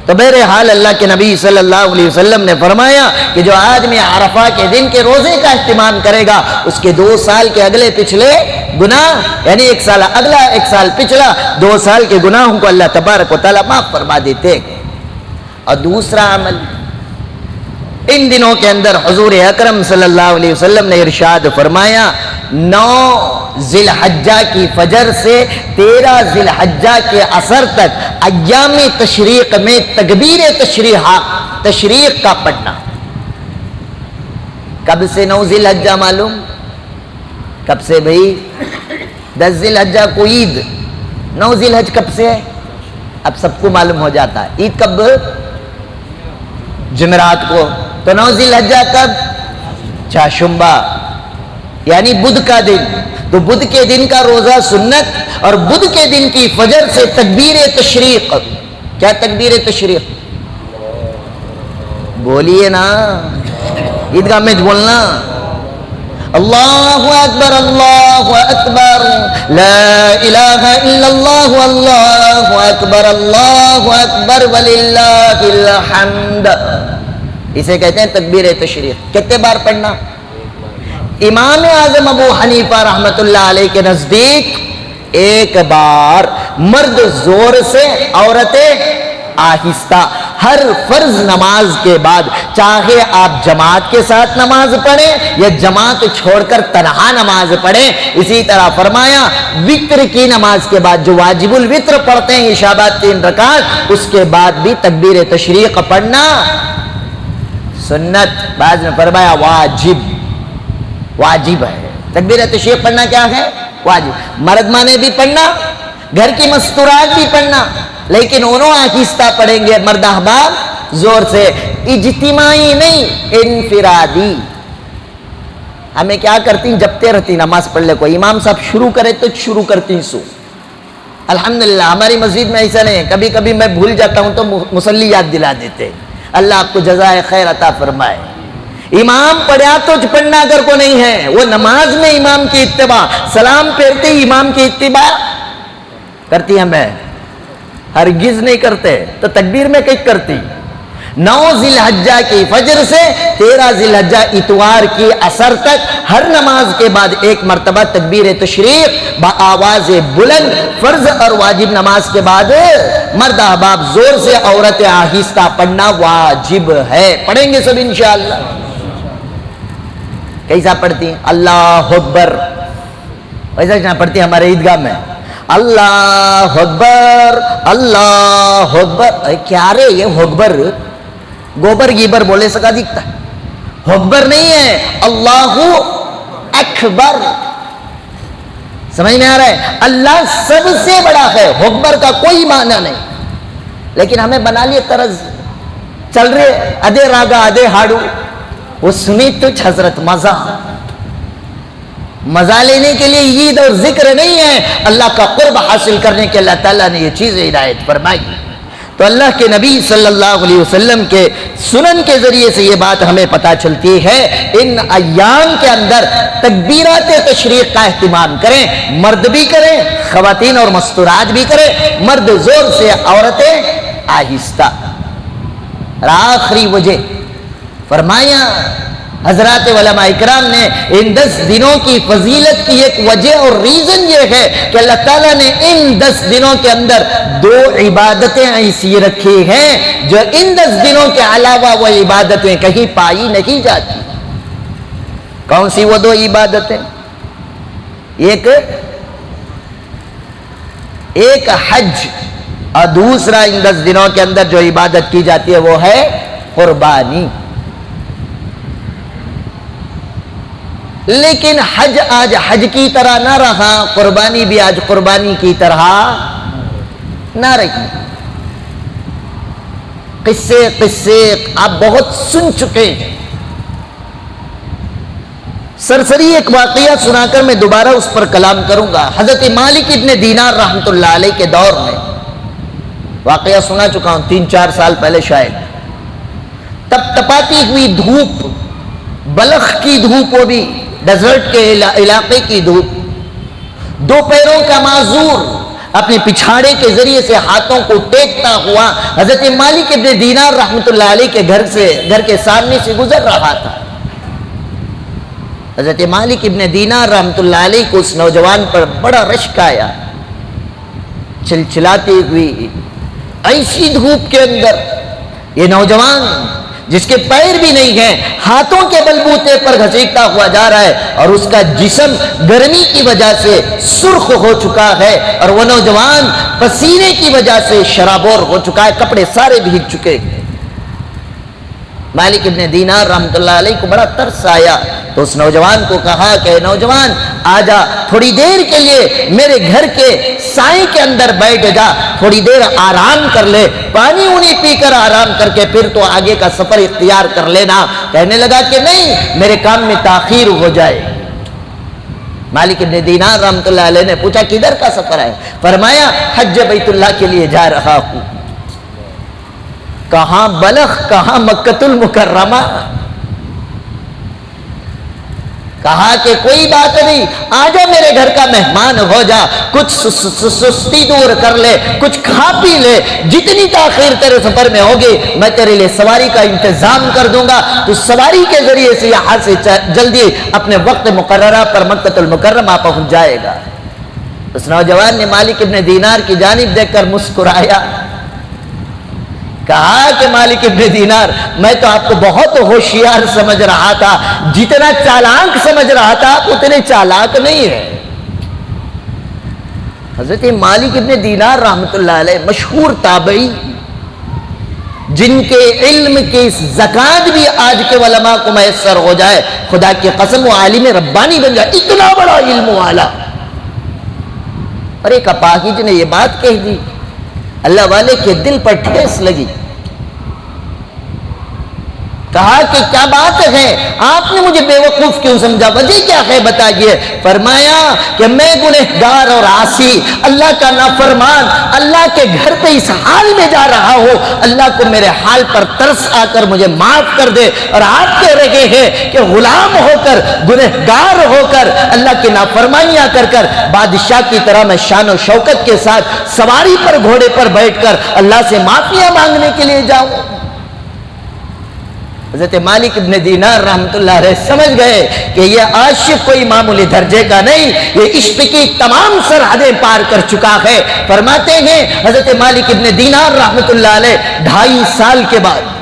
تو بہرحال اللہ کے نبی صلی اللہ علیہ وسلم نے فرمایا کہ جو آدمی عرفہ کے دن کے روزے کا اہتمام کرے گا اس کے 2 سال کے اگلے پچھلے گناہ، یعنی 1 سال اگلا 1 سال پچھلا 2 سال کے گناہوں کو اللہ تبارک و تعالیٰ معاف فرما دیتے. اور دوسرا عمل ان دنوں کے اندر حضور اکرم صلی اللہ علیہ وسلم نے ارشاد فرمایا 9 ذی الحجہ کی فجر سے 13 ذی الحجہ کے عصر تک ایام تشریق میں تکبیر تشریق کا پڑھنا. کب سے 9 ذی الحجہ معلوم؟ کب سے بھئی؟ 10 ذی الحجہ کو عید، 9 ذی الحجہ کب سے ہے؟ اب سب کو معلوم ہو جاتا ہے. عید کب؟ جمعرات کو. تو 9 ذی الحجہ کب؟ چاشمبا، یعنی بدھ کا دن. تو بدھ کے دن کا روزہ سنت، اور بدھ کے دن کی فجر سے تکبیر تشریق. کیا تکبیر تشریق؟ بولیے نا، عیدگاہ میں بولنا اللہ اکبر لا الہ الا اللہ اکبر وللہ الحمد، اسے کہتے ہیں تکبیر تشریق۔ کتنے بار پڑھنا؟ امام اعظم ابو حنیفہ رحمت اللہ علیہ کے نزدیک ایک بار، مرد زور سے، عورتیں آہستہ۔ ہر فرض نماز کے بعد، چاہے آپ جماعت کے ساتھ نماز پڑھیں یا جماعت چھوڑ کر تنہا نماز پڑھیں، اسی طرح فرمایا وتر کی نماز کے بعد جو واجب الوتر پڑھتے ہیں عشاء بعد 3 رکعت، اس کے بعد بھی تکبیر تشریق پڑھنا سنت، بعض نے فرمایا واجب ہے۔ تکبیر تشریق پڑھنا کیا ہے؟ واجب۔ مرد مانے بھی پڑھنا، گھر کی مستورات بھی پڑھنا، لیکن انہوں آہستہ پڑھیں گے مرد احباب، زور سے، اجتماعی نہیں، انفرادی۔ ہمیں کیا کرتی، جبتے رہتی نماز پڑھ لے، کوئی امام صاحب شروع کرے تو شروع کرتی سو۔ الحمدللہ ہماری مسجد میں ایسا نہیں ہے، کبھی کبھی میں بھول جاتا ہوں تو مصلی یاد دلا دیتے۔ اللہ آپ کو جزائے خیر عطا فرمائے۔ امام پڑھا تو پڑھنا اگر کو نہیں ہے، وہ نماز میں امام کی اتباع، سلام پھیرتے ہی امام کی اتباع کرتی ہے، میں ہرگز نہیں کرتے تو تکبیر میں کئی کرتی۔ 9 ذی الحجہ کی فجر سے 13 ذی الحجہ اتوار کی عصر تک ہر نماز کے بعد ایک مرتبہ تکبیر تشریق بآواز بلند، فرض اور واجب نماز کے بعد مرد احباب زور سے، عورتیں آہستہ پڑھنا واجب ہے۔ پڑھیں گے سب انشاءاللہ۔ کیسا پڑھتی ہیں؟ اللہ اکبر، ویسا کیا پڑھتی ہیں ہمارے عیدگاہ میں؟ اللہ اکبر اللہ اکبر۔ کیا رے یہ اکبر گوبر گیبر بولے سکا دکھتا ہے، اکبر نہیں ہے، اللہ اکبر۔ سمجھ میں آ رہا ہے؟ اللہ سب سے بڑا ہے، اکبر کا کوئی معنی نہیں، لیکن ہمیں بنا لیے طرز، چل رہے ادے راگا ادے ہاڑو، وہ سنی تجھ حضرت مزہ لینے کے لیے عید اور ذکر نہیں ہے، اللہ کا قرب حاصل کرنے کے اللہ تعالیٰ نے یہ چیزیں ہدایت فرمائی۔ تو اللہ کے نبی صلی اللہ علیہ وسلم کے سنن کے ذریعے سے یہ بات ہمیں پتہ چلتی ہے، ان ایام کے اندر تکبیرات تشریق کا اہتمام کریں، مرد بھی کریں، خواتین اور مستورات بھی کریں، مرد زور سے، عورتیں آہستہ۔ اور آخری وجہ فرمایا حضرات علماء اکرام نے ان 10 دنوں کی فضیلت کی ایک وجہ اور ریزن یہ ہے کہ اللہ تعالیٰ نے ان 10 دنوں کے اندر 2 عبادتیں ایسی رکھی ہیں جو ان 10 دنوں کے علاوہ وہ عبادتیں کہیں پائی نہیں جاتی۔ کون سی وہ 2 عبادتیں؟ ایک حج، اور دوسرا ان 10 دنوں کے اندر جو عبادت کی جاتی ہے وہ ہے قربانی۔ لیکن حج آج حج کی طرح نہ رہا، قربانی بھی آج قربانی کی طرح نہ رہی۔ قصے آپ بہت سن چکے ہیں۔ سرسری ایک واقعہ سنا کر میں دوبارہ اس پر کلام کروں گا۔ حضرت مالک ابن دینار رحمت اللہ علیہ کے دور میں واقعہ سنا چکا ہوں، 3-4 سال پہلے شاید۔ تب تپاتی ہوئی دھوپ، بلخ کی دھوپ، وہ بھی ڈیزرٹ کے علاقے کی دھوپ، 2 پیروں کا معذور اپنے پچھاڑے کے ذریعے سے ہاتھوں کو ٹیکتا ہوا حضرت مالک ابن دینار رحمت اللہ علیہ کے گھر کے سامنے سے گزر رہا تھا۔ حضرت مالک ابن دینار رحمت اللہ علیہ کو اس نوجوان پر بڑا رشک آیا، چلچلاتی ہوئی ایسی دھوپ کے اندر یہ نوجوان جس کے پیر بھی نہیں ہیں، ہاتھوں کے بلبوتے پر گھسیٹتا ہوا جا رہا ہے، اور اس کا جسم گرمی کی وجہ سے سرخ ہو چکا ہے، اور وہ نوجوان پسینے کی وجہ سے شرابور ہو چکا ہے، کپڑے سارے بھیگ چکے۔ مالک ابن دینار رحمت اللہ علیہ کو بڑا ترس آیا، تو اس نوجوان کو کہا کہ نوجوان آجا، تھوڑی دیر کے لیے میرے گھر کے سائے کے اندر بیٹھ جا، تھوڑی دیر آرام کر لے، پانی اونی پی کر آرام کر کے پھر تو آگے کا سفر اختیار کر لینا۔ کہنے لگا کہ نہیں، میرے کام میں تاخیر ہو جائے۔ مالک ابن دینار رحمت اللہ علیہ نے پوچھا کدھر کا سفر ہے؟ فرمایا حج بیت اللہ کے لیے جا رہا ہوں۔ کہاں بلخ کہاں مکۃ المکرمہ. کہا کہ کوئی بات نہیں، آ جا میرے گھر کا مہمان ہو جا، کچھ سستی دور کر لے، کچھ کھا پی لے، جتنی تاخیر تیرے سفر میں ہوگی میں تیرے لیے سواری کا انتظام کر دوں گا، تو سواری کے ذریعے سے یہاں سے جلدی اپنے وقت مقررہ پر مکۃ المکرمہ پہنچ جائے گا. اس نوجوان نے مالک ابن دینار کی جانب دیکھ کر مسکرایا. کہا کہ مالک ابن دینار، میں تو آپ کو بہت ہوشیار سمجھ رہا تھا، جتنا چالاک سمجھ رہا تھا آپ اتنے چالاک نہیں ہے. حضرت مالک ابن دینار رحمت اللہ علیہ مشہور تابعی، جن کے علم کی زکات بھی آج کے علماء کو میسر ہو جائے، خدا کی قسم وہ عالم ربانی بن جائے، اتنا بڑا علم والا. اور ایک اپاہج نے یہ بات کہہ دی، اللہ والے کے دل پر ٹھیس لگی. کہا کہ کیا بات ہے، آپ نے مجھے بے وقوف کیوں سمجھا، وجہ کیا ہے بتائیے. فرمایا کہ میں گنہگار اور عاصی، اللہ کا نافرمان، اللہ کے گھر پہ اس حال میں جا رہا ہوں، اللہ کو میرے حال پر ترس آ کر مجھے معاف کر دے. اور آپ کہہ رہے ہیں کہ غلام ہو کر، گنہگار ہو کر، اللہ کی نافرمانیاں کر کر بادشاہ کی طرح میں شان و شوکت کے ساتھ سواری پر گھوڑے پر بیٹھ کر اللہ سے معافیاں مانگنے کے لیے جاؤں. حضرت مالک ابن دینار رحمت اللہ علیہ سمجھ گئے کہ یہ عاشق کوئی معمولی درجے کا نہیں، یہ عشق کی تمام سرحدیں پار کر چکا ہے. فرماتے ہیں حضرت مالک ابن دینار رحمت اللہ علیہ 2.5 سال کے بعد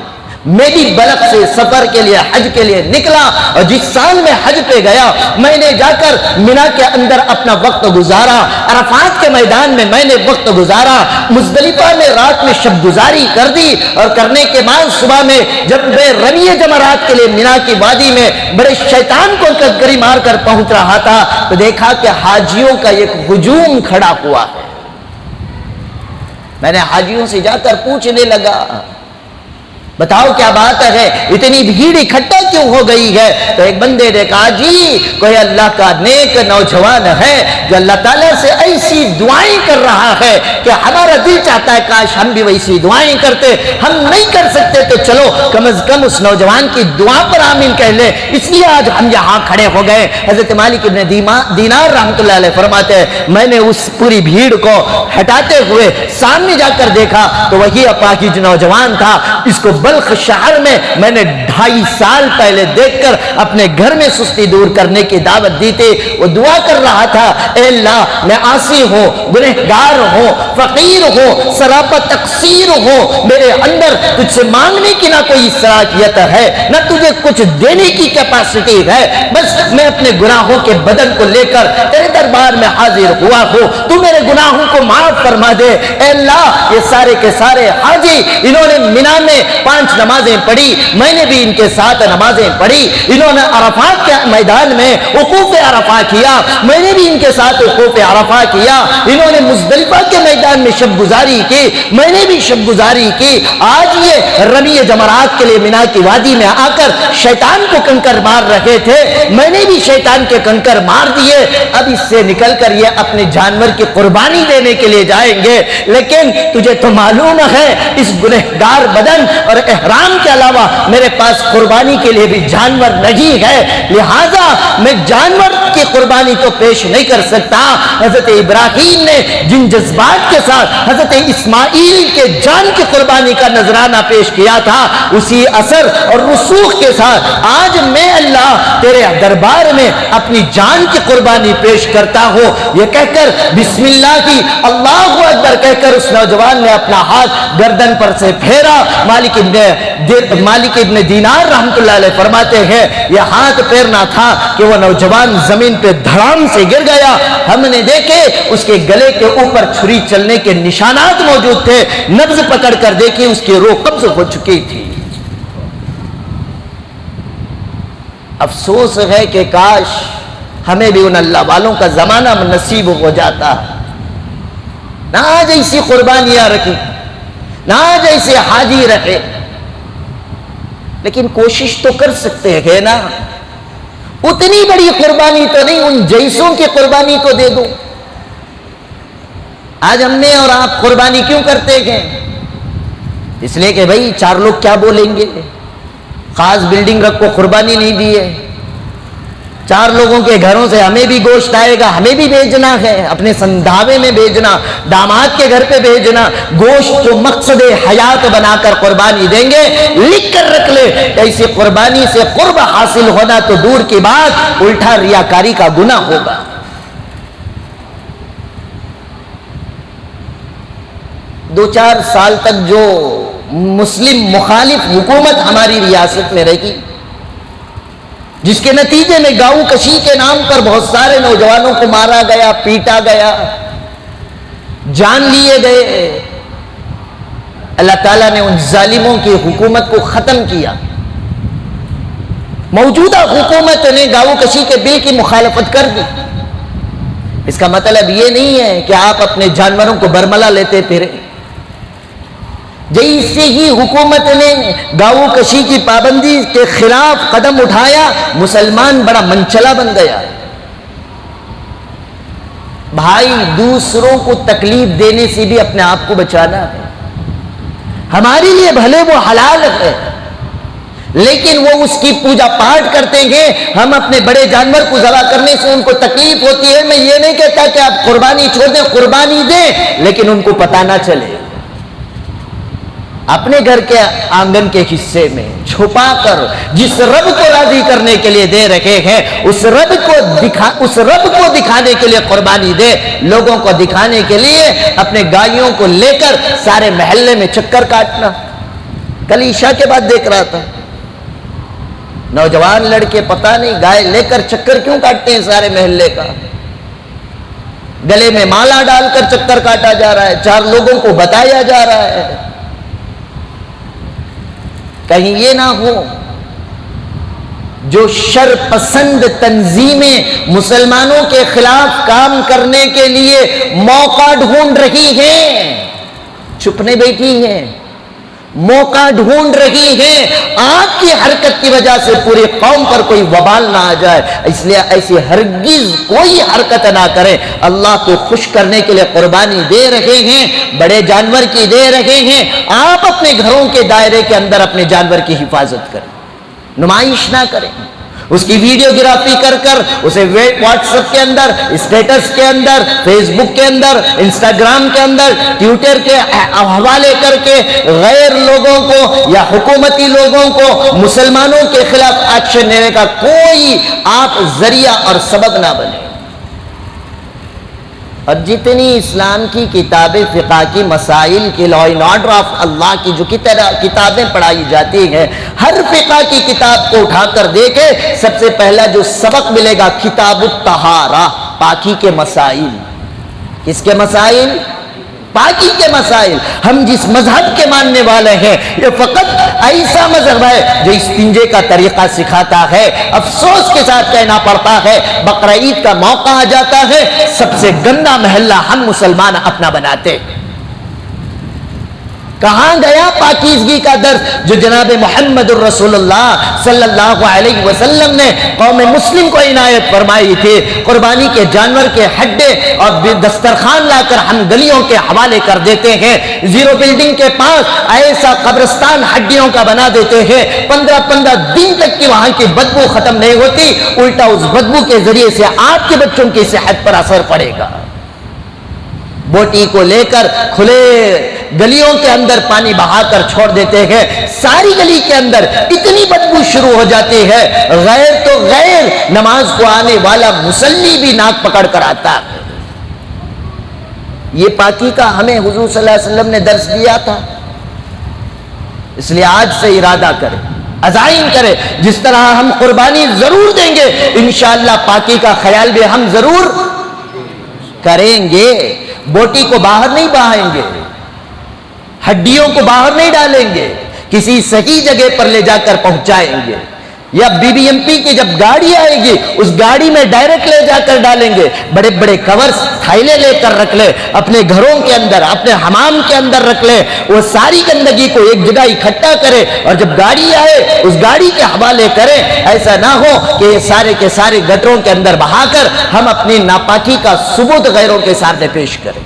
میں بھی بلخ سے سفر کے لیے حج کے لیے نکلا، اور جس سال میں حج پہ گیا میں نے جا کر مینا کے اندر اپنا وقت گزارا، عرفات کے میدان میں میں نے وقت گزارا، مزدلفہ میں رات میں شب گزاری کر دی، اور کرنے کے بعد صبح میں جب میں رمی جمرات کے لیے مینا کی وادی میں بڑے شیطان کو کنکری مار کر پہنچ رہا تھا تو دیکھا کہ حاجیوں کا ایک ہجوم کھڑا ہوا ہے. میں نے حاجیوں سے جا کر پوچھنے لگا، بتاؤ کیا بات ہے، اتنی بھیڑ اکٹھا کیوں ہو گئی ہے؟ تو ایک بندے نے کہا جی کوئی اللہ کا نیک نوجوان ہے جو اللہ تعالیٰ سے ایسی دعائیں کر رہا ہے کہ ہمارا دل چاہتا ہے کاش ہم بھی ویسی دعائیں کرتے، ہم نہیں کر سکتے تو چلو کم از کم اس نوجوان کی دعا پر آمین کہہ لے، اس لیے آج ہم یہاں کھڑے ہو گئے. حضرت مالک ابن دینار رحمت اللہ علیہ فرماتے ہیں میں نے اس پوری بھیڑ کو ہٹاتے ہوئے سامنے جا کر دیکھا تو وہی اپاہج نوجوان تھا، اس کو بلخ شہر میں نے 2.5 سال پہلے دیکھ کر اپنے گھر میں سستی دور کرنے کی دعوت دی تھی. وہ دعا کر رہا تھا، اے اللہ میں عاصی ہوں، گنہگار ہوں، فقیر ہوں، سراپا تقصیر ہوں، میرے اندر تجھ سے مانگنے کی نہ کوئی صلاحیت ہے، نہ تجھے کچھ دینے کی کیپیسٹی ہے، بس میں اپنے گناہوں کے بدن کو لے کر تیرے دربار میں حاضر ہوا ہوں، تو میرے گناہوں کو معاف فرما دے. اے اللہ یہ سارے کے سارے حاجی انہوں نے مینا میں 5 نمازیں پڑھی، میں نے بھی ان کے ساتھ نمازیں پڑھی، انہوں نے عرفات کے میدان میں وقوف عرفہ کیا، میں نے بھی ان کے ساتھ وقوف عرفہ کیا، انہوں نے مزدلفہ کے میدان میں شب گزاری کی، میں نے بھی شب گزاری کی. آج یہ رمی جمرات کے لیے مینا کی وادی میں آ کر شیطان کو کنکر مار رہے تھے، میں نے بھی شیطان کے کنکر مار دیے. اب اس سے نکل کر یہ اپنے جانور کی قربانی دینے کے لیے جائیں گے، لیکن تجھے تو معلوم ہے اس گنہگار بدن اور احرام کے علاوہ میرے پاس قربانی کے لیے بھی جانور نہیں ہے، لہذا میں جانور کی قربانی تو پیش نہیں کر سکتا. حضرت ابراہیم نے جن جذبات کے ساتھ حضرت اسماعیل کے جان کی قربانی کا نذرانہ پیش کیا تھا، اسی اثر اور رسوخ کے ساتھ آج میں اللہ تیرے دربار میں اپنی جان کی قربانی پیش کرتا ہوں. یہ کہہ کر بسم اللہ کی اللہ اکبر کہہ کر اس نوجوان نے اپنا ہاتھ گردن پر سے پھیرا. مالک ابن دینار رحمت اللہ علیہ فرماتے ہیں یہ ہاتھ پھیرنا تھا کہ وہ نوجوان زمین پہ دھڑام سے گر گیا. ہم نے دیکھے اس کے گلے کے اوپر چھری چلنے کے نشانات موجود تھے، نبض پکڑ کر دیکھی اس کی روح قبض ہو چکی تھی. افسوس ہے کہ کاش ہمیں بھی ان اللہ والوں کا زمانہ نصیب ہو جاتا، نہ آج ایسی قربانیاں رکھی، نہ آج ایسے حاجی رکھے، لیکن کوشش تو کر سکتے ہیں نا. اتنی بڑی قربانی تو نہیں، ان جیسوں کی قربانی تو دے دو. آج ہم نے اور آپ قربانی کیوں کرتے ہیں؟ اس لیے کہ بھائی 4 لوگ کیا بولیں گے، خاص بلڈنگ رکھ کو قربانی نہیں دی ہے، 4 لوگوں کے گھروں سے ہمیں بھی گوشت آئے گا، ہمیں بھی بھیجنا ہے، اپنے سندھاوے میں بھیجنا، داماد کے گھر پہ بھیجنا، گوشت کو مقصد حیات بنا کر قربانی دیں گے، لکھ کر رکھ لے، ایسی قربانی سے قرب حاصل ہونا تو دور کی بات، الٹا ریاکاری کا گناہ ہوگا۔ 2-4 سال تک جو مسلم مخالف حکومت ہماری ریاست میں رہی، جس کے نتیجے میں گاؤں کشی کے نام پر بہت سارے نوجوانوں کو مارا گیا، پیٹا گیا، جان لیے گئے، اللہ تعالیٰ نے ان ظالموں کی حکومت کو ختم کیا۔ موجودہ حکومت نے گاؤں کشی کے بل کی مخالفت کر دی۔ اس کا مطلب یہ نہیں ہے کہ آپ اپنے جانوروں کو برملا لیتے پھرے۔ جیسے ہی حکومت نے گاؤں کشی کی پابندی کے خلاف قدم اٹھایا، مسلمان بڑا منچلا بن گیا۔ بھائی دوسروں کو تکلیف دینے سے بھی اپنے آپ کو بچانا ہے۔ ہمارے لیے بھلے وہ حلال ہے، لیکن وہ اس کی پوجا پاٹ کرتے ہیں، ہم اپنے بڑے جانور کو ذبح کرنے سے ان کو تکلیف ہوتی ہے۔ میں یہ نہیں کہتا کہ آپ قربانی چھوڑ دیں، قربانی دیں، لیکن ان کو پتہ نہ چلے۔ اپنے گھر کے آنگن کے حصے میں چھپا کر جس رب کو راضی کرنے کے لیے دے رکھے ہیں، اس رب کو دکھانے کے لیے قربانی دے۔ لوگوں کو دکھانے کے لیے اپنے گائیوں کو لے کر سارے محلے میں چکر کاٹنا۔ کل عشاء کے بعد دیکھ رہا تھا، نوجوان لڑکے پتہ نہیں گائے لے کر چکر کیوں کاٹتے ہیں سارے محلے کا، گلے میں مالا ڈال کر چکر کاٹا جا رہا ہے، 4 لوگوں کو بتایا جا رہا ہے۔ کہیں یہ نہ ہو جو شر پسند تنظیمیں مسلمانوں کے خلاف کام کرنے کے لیے موقع ڈھونڈ رہی ہیں، چپ نہیں بیٹھی ہیں، موقع ڈھونڈ رہی ہیں، آپ کی حرکت کی وجہ سے پوری قوم پر کوئی وبال نہ آ جائے، اس لیے ایسی ہرگز کوئی حرکت نہ کریں۔ اللہ کو خوش کرنے کے لیے قربانی دے رہے ہیں، بڑے جانور کی دے رہے ہیں، آپ اپنے گھروں کے دائرے کے اندر اپنے جانور کی حفاظت کریں، نمائش نہ کریں، اس کی ویڈیوگرافی کر کر اسے واٹس ایپ کے اندر، اسٹیٹس کے اندر، فیس بک کے اندر، انسٹاگرام کے اندر، ٹویٹر کے حوالے کر کے غیر لوگوں کو یا حکومتی لوگوں کو مسلمانوں کے خلاف ایکشن لینے کا کوئی آپ ذریعہ اور سبب نہ بنے۔ اور جتنی اسلام کی کتابیں، فقہ کی مسائل کی، لا اینڈ آرڈر آف اللہ کی جو کتابیں پڑھائی جاتی ہیں، ہر فقہ کی کتاب کو اٹھا کر دیکھے، سب سے پہلا جو سبق ملے گا کتاب الطہارہ، پاکی کے مسائل۔ کس کے مسائل؟ پاکی کے مسائل۔ ہم جس مذہب کے ماننے والے ہیں، یہ فقط ایسا مذہب ہے جو استنجے کا طریقہ سکھاتا ہے۔ افسوس کے ساتھ کہنا پڑتا ہے، بقرہ عید کا موقع آ جاتا ہے، سب سے گندا محلہ ہم مسلمان اپنا بناتے ہیں۔ کہاں گیا پاکیزگی کا درس جو جناب محمد الرسول اللہ صلی اللہ علیہ وسلم نے قوم مسلم کو عنایت فرمائی تھی؟ قربانی کے جانور کے ہڈے اور دسترخوان لا کر ہم گلیوں کے حوالے کر دیتے ہیں، 0 بلڈنگ کے پاس ایسا قبرستان ہڈیوں کا بنا دیتے ہیں، 15 دن تک کی وہاں کی بدبو ختم نہیں ہوتی، الٹا اس بدبو کے ذریعے سے آپ کے بچوں کی صحت پر اثر پڑے گا۔ بوٹی کو لے کر کھلے گلیوں کے اندر پانی بہا کر چھوڑ دیتے ہیں، ساری گلی کے اندر اتنی بدبو شروع ہو جاتی ہے، غیر تو غیر نماز کو آنے والا مصلی بھی ناک پکڑ کر آتا ہے۔ یہ پاکی کا ہمیں حضور صلی اللہ علیہ وسلم نے درس دیا تھا، اس لیے آج سے ارادہ کریں، عزائم کریں، جس طرح ہم قربانی ضرور دیں گے، انشاءاللہ پاکی کا خیال بھی ہم ضرور کریں گے۔ بوٹی کو باہر نہیں بہائیں گے، ہڈیوں کو باہر نہیں ڈالیں گے، کسی صحیح جگہ پر لے جا کر پہنچائیں گے، یا بی بی ایم پی کی جب گاڑی آئے گی اس گاڑی میں ڈائریکٹ لے جا کر ڈالیں گے۔ بڑے بڑے کورز تھیلے لے کر رکھ لے، اپنے گھروں کے اندر، اپنے حمام کے اندر رکھ لے، وہ ساری گندگی کو ایک جگہ اکٹھا کرے اور جب گاڑی آئے اس گاڑی کے حوالے کرے۔ ایسا نہ ہو کہ یہ سارے کے سارے گٹروں کے اندر بہا کر ہم اپنی ناپاکی کا ثبوت غیروں کے سامنے پیش کریں۔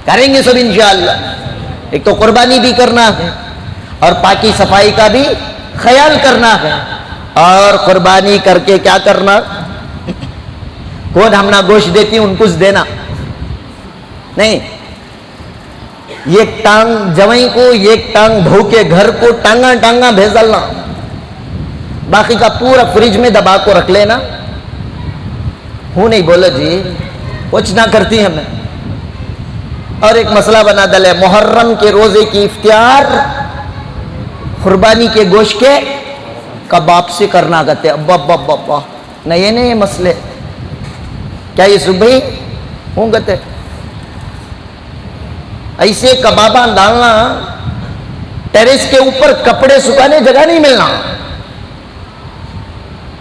کریں گے سب انشاءاللہ۔ ایک تو قربانی بھی کرنا ہے اور پاکی صفائی کا بھی خیال کرنا ہے، اور قربانی کر کے کیا کرنا؟ کون ہم نہ گوشت دیتی ان کچھ دینا نہیں، ایک ٹانگ جوائیں کو، ایک ٹانگ بہو کے گھر کو ٹانگا بھیجلنا، باقی کا پورا فریج میں دبا کو رکھ لینا. ہوں نہیں بولو جی کچھ نہ کرتی ہمیں. اور ایک مسئلہ بنا ڈالے، محرم کے روزے کی افطار قربانی کے گوشت کے کباب سے کرنا کہتے. ابا ابا ابا نئے نئے مسئلے، کیا یہ صبح ہی ہوں کہتے؟ ایسے کباباں ڈالنا، ٹیریس کے اوپر کپڑے سکھانے جگہ نہیں ملنا.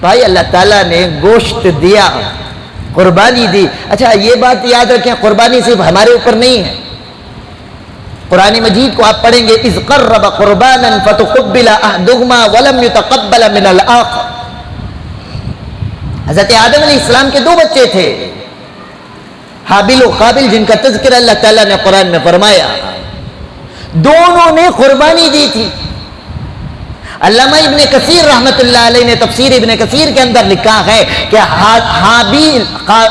بھائی اللہ تعالیٰ نے گوشت دیا، قربانی دی. اچھا یہ بات یاد رکھیں، قربانی صرف ہمارے اوپر نہیں ہے. قرآن مجید کو آپ پڑھیں گے، اذ قرب قربانا فتقبل احدهما ولم يتقبل من الاخر. حضرت آدم علیہ السلام کے دو بچے تھے، حابیل و قابل، جن کا تذکرہ اللہ تعالیٰ نے قرآن میں فرمایا. دونوں نے قربانی دی تھی. علامہ ابن کثیر رحمت اللہ علیہ نے تفسیر ابن کثیر کے اندر لکھا ہے کہ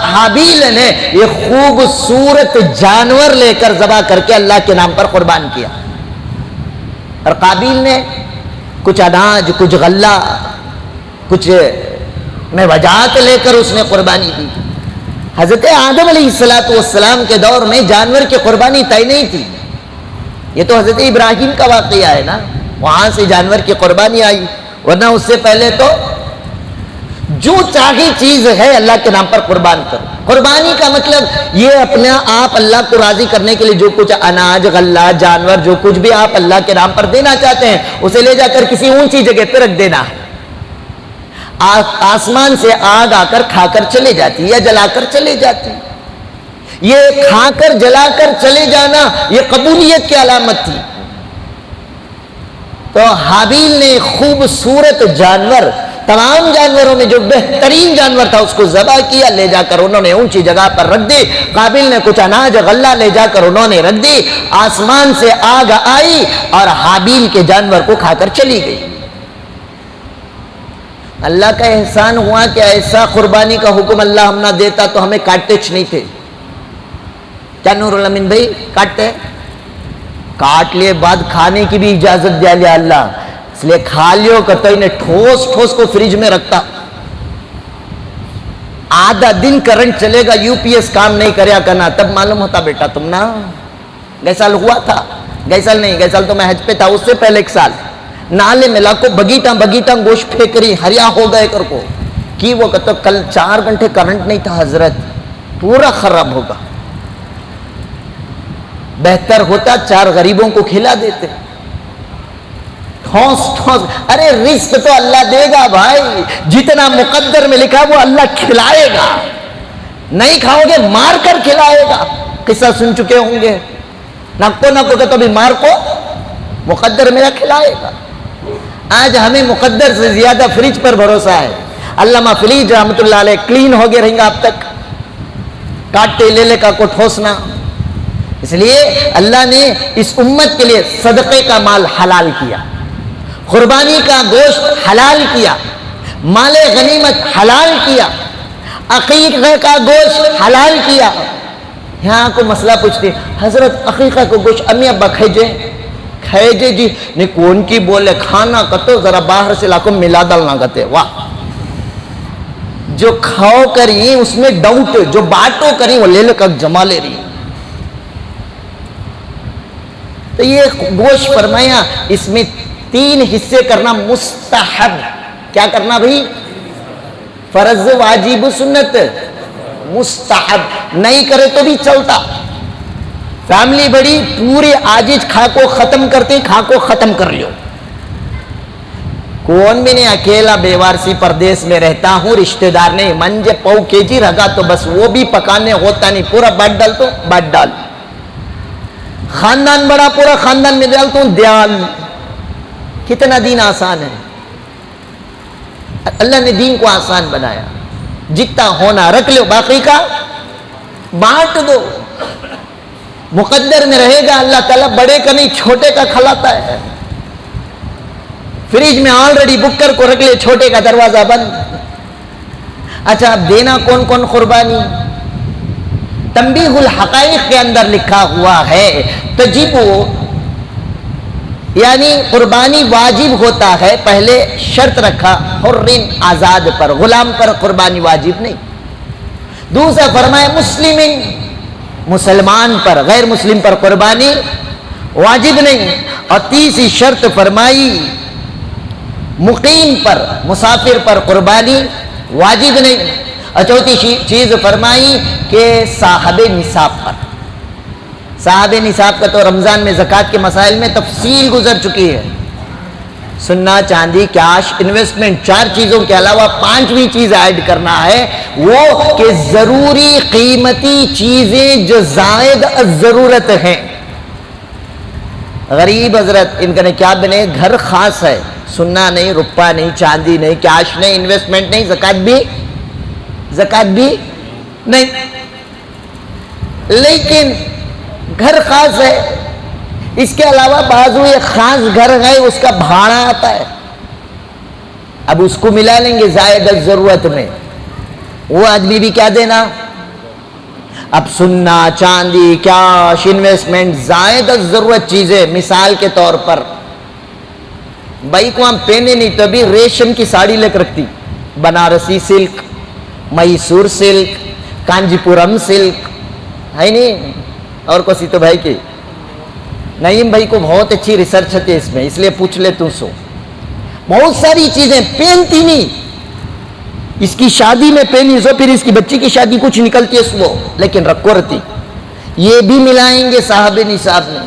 حابیل نے یہ خوبصورت جانور لے کر ذبح کر کے اللہ کے نام پر قربان کیا، اور قابیل نے کچھ اناج، کچھ غلہ، کچھ میوجات لے کر اس نے قربانی دی. حضرت آدم علیہ السلام کے دور میں جانور کی قربانی طے نہیں تھی. یہ تو حضرت ابراہیم کا واقعہ ہے نا، وہاں سے جانور کی قربانی آئی، ورنہ اس سے پہلے تو جو چاہی چیز ہے اللہ کے نام پر قربان کرو. قربانی کا مطلب یہ اپنا آپ اللہ کو راضی کرنے کے لیے جو کچھ اناج، غلہ، جانور، جو کچھ بھی آپ اللہ کے نام پر دینا چاہتے ہیں اسے لے جا کر کسی اونچی جگہ پہ رکھ دینا ہے. آسمان سے آگ آ کر کھا کر چلے جاتی یا جلا کر چلے جاتی. یہ کھا کر جلا کر چلے جانا یہ قبولیت کی علامت تھی. تو حابیل نے خوبصورت جانور، تمام جانوروں میں جو بہترین جانور تھا اس کو ذبح کیا، لے جا کر انہوں نے اونچی جگہ پر رکھ دی. قابل نے کچھ اناج غلہ لے جا کر انہوں نے رکھ دی. آسمان سے آگ آئی اور حابیل کے جانور کو کھا کر چلی گئی. اللہ کا احسان ہوا کہ ایسا قربانی کا حکم اللہ ہم نہ دیتا تو ہمیں کاٹتے نہیں تھے. کیا نور الامین بھائی کاٹتے؟ کاٹ لیے بعد کھانے کی بھی اجازت دیا لیا اللہ، اس لیے کھا لیو کہ تو انہیں ٹھوس ٹھوس کو فریج میں رکھتا. آدھا دن کرنٹ چلے گا، یو پی ایس کام نہیں کریا کرنا، تب معلوم ہوتا بیٹا تم نا. گئے سال ہوا تھا، گئے سال نہیں، گئے سال تو میں حج پہ تھا، اس سے پہلے ایک سال نالے میں لاکھوں بگیٹاں گوشت پھینک رہی، ہریا ہو گئے کر کو کی. وہ کہتا کل 4 گھنٹے کرنٹ نہیں تھا حضرت، پورا خراب ہوگا. بہتر ہوتا 4 غریبوں کو کھلا دیتے. ٹھوس ٹھوس، ارے رزق تو اللہ دے گا بھائی، جتنا مقدر میں لکھا وہ اللہ کھلائے گا. نہیں کھاؤ گے مار کر کھلائے گا. قصہ سن چکے ہوں گے، نکو کہ تو بھی مار کو مقدر میرا کھلائے گا. آج ہمیں مقدر سے زیادہ فریج پر بھروسہ ہے. علامہ فریج رحمت اللہ علیہ کلین ہو گئے رہیں گا اب تک، کاٹے لے لے کا کو ٹھوسنا. اس لیے اللہ نے اس امت کے لیے صدقے کا مال حلال کیا، قربانی کا گوشت حلال کیا، مال غنیمت حلال کیا، عقیقہ کا گوشت حلال کیا. یہاں کو مسئلہ پوچھتے حضرت عقیقہ کو گوشت امی ابا کھائے جی نہیں کون کی بولے کھانا کتو ذرا باہر سے لاکھوں ملا ڈالنا کہتے. واہ، جو کھاؤ کری اس میں ڈاؤٹ، جو بانٹو کری وہ لے لے کر جما لے رہی. تو یہ گوشت فرمایا اس میں 3 حصے کرنا مستحب. کیا کرنا بھائی؟ فرض، واجب، سنت. مستحب نہیں کرے تو بھی چلتا. فیملی بڑی، پورے آجج کھا کو ختم کرتے، کھا کو ختم کر لیو. کون بھی نہیں، اکیلا بیوارسی پردیس میں رہتا ہوں، رشتہ دار نہیں، منجے پو کے جی رگا تو بس وہ بھی پکانے ہوتا نہیں، پورا بات ڈال تو بات ڈال. خاندان بڑا، پورا خاندان میں ڈالتا ہوں دیال. کتنا دین آسان ہے. اللہ نے دین کو آسان بنایا. جتنا ہونا رکھ لو، باقی کا بانٹ دو. مقدر میں رہے گا. اللہ تعالیٰ بڑے کا نہیں چھوٹے کا کھلاتا ہے. فریج میں آلریڈی بکر کو رکھ لے, چھوٹے کا دروازہ بند. اچھا اب دینا کون کون قربانی؟ تنبیہ الحقائق کے اندر لکھا ہوا ہے تجب، یعنی قربانی واجب ہوتا ہے. پہلے شرط رکھا حرین آزاد پر، غلام پر قربانی واجب نہیں. دوسرا فرمایا مسلمین، مسلمان پر، غیر مسلم پر قربانی واجب نہیں. اور تیسری شرط فرمائی مقیم پر، مسافر پر قربانی واجب نہیں. اور چوتھی چیز فرمائی کہ صاحب نصاب پر. صاحب نصاب کا تو رمضان میں زکوٰۃ کے مسائل میں تفصیل گزر چکی ہے. سونا، چاندی، کیش، انویسٹمنٹ، 4 چیزوں کے علاوہ 5ویں چیز ایڈ کرنا ہے، وہ کہ ضروری قیمتی چیزیں جو زائد ضرورت ہیں. غریب حضرت ان کا کیا بنے؟ گھر خاص ہے، سننا نہیں، روپا نہیں، چاندی نہیں، کیش نہیں، انویسٹمنٹ نہیں، زکوٰۃ بھی نہیں. لیکن گھر خاص ہے، اس کے علاوہ بازو ایک خاص گھر ہے، اس کا بھاڑا آتا ہے. اب اس کو ملا لیں گے زائد ضرورت میں، وہ آدمی بھی کیا دینا؟ اب سننا، چاندی، کیش، انویسٹمنٹ، زائد ضرورت چیزیں. مثال کے طور پر بھائی کو ہم پہنے نہیں تو ابھی ریشم کی ساڑی لے کر رکھتی، Banarasi silk, Mysore silk, Kanchipuram silk ہے نہیں. اور کسی تو بھائی کی نعیم بھائی کو بہت اچھی ریسرچ ہے اس میں، اس لیے پوچھ لے تو سو. بہت ساری چیزیں پہنتی نہیں، اس کی شادی میں پہنی سو، پھر اس کی بچی کی شادی کچھ نکلتی ہے سو، لیکن رکھو رہتی. یہ بھی ملائیں گے صاحب نصاب میں.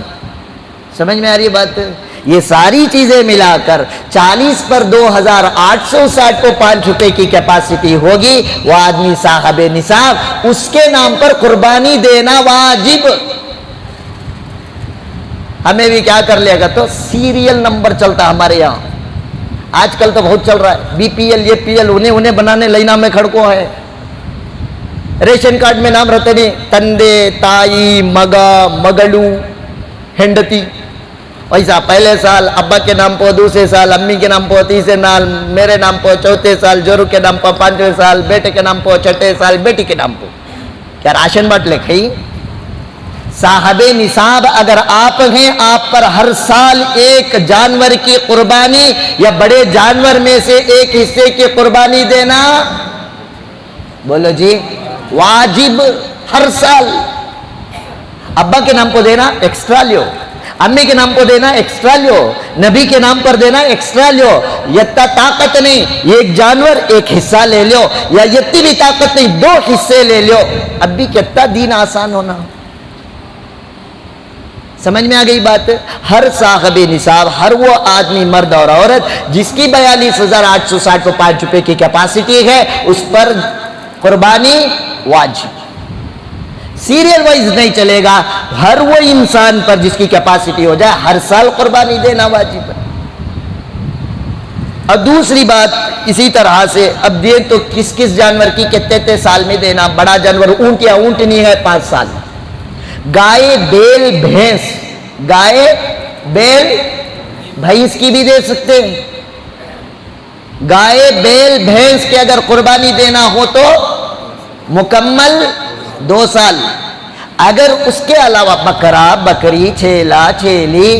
سمجھ میں آ رہی ہے بات؟ یہ ساری چیزیں ملا کر 40 پر 2860 کو 5 روپے کی کیپیسٹی ہوگی. وہ آدمی صاحب نصاب، اس کے نام پر قربانی دینا واجب. ہمیں بھی کیا کر لیا گا تو سیریل نمبر چلتا ہمارے یہاں. آج کل تو بہت چل رہا ہے بی پی ایل، یہ پی ایل، انہیں بنانے لائنا میں کھڑکو ہے. ریشن کارڈ میں نام رہتے نہیں، تندے، تائی، مگا، مگلو، ہنڈتی. ویسا پہلے سال ابا کے نام پہ، دوسرے سال امی کے نام پہ، تیسرے سال میرے نام پہ، چوتھے سال جورو کے نام پہ، 5ویں سال بیٹے کے نام پہ، 6ٹھے سال بیٹی کے نام پہ. کیا راشن بانٹ لے کھائی؟ صاحب نصاب اگر آپ ہیں، آپ پر ہر سال ایک جانور کی قربانی یا بڑے جانور میں سے ایک حصے کی قربانی دینا، بولو جی، واجب. ہر سال ابا کے نام پہ دینا ایکسٹرا لیو، امی کے نام پہ دینا ایکسٹرا لیو، نبی کے نام پر دینا ایکسٹرا لیو. یتنا طاقت نہیں ایک جانور ایک حصہ لے لو، یا یتنی بھی طاقت نہیں 2 حصے لے لو. اب بھی کتنا دین آسان ہونا. سمجھ میں آ گئی بات؟ ہر صاحب نصاب، ہر وہ آدمی مرد اور عورت جس کی 42,860 کو 5 روپے کی کیپیسٹی ہے، اس پر قربانی واجب. سیریل وائز نہیں چلے گا. ہر وہ انسان پر جس کی کیپیسٹی ہو جائے ہر سال قربانی دینا واجب ہے. اور دوسری بات اسی طرح سے اب دے تو کس جانور کی کتنے سال میں دینا. بڑا جانور اونٹ یا اونٹنی ہے 5 سال. گائے، بیل، بھینس، گائے، بیل، بھینس کی بھی دے سکتے ہیں. گائے، بیل، بھینس کے اگر قربانی دینا ہو تو مکمل 2 سال. اگر اس کے علاوہ بکرا، بکری، چھیلا، چھیلی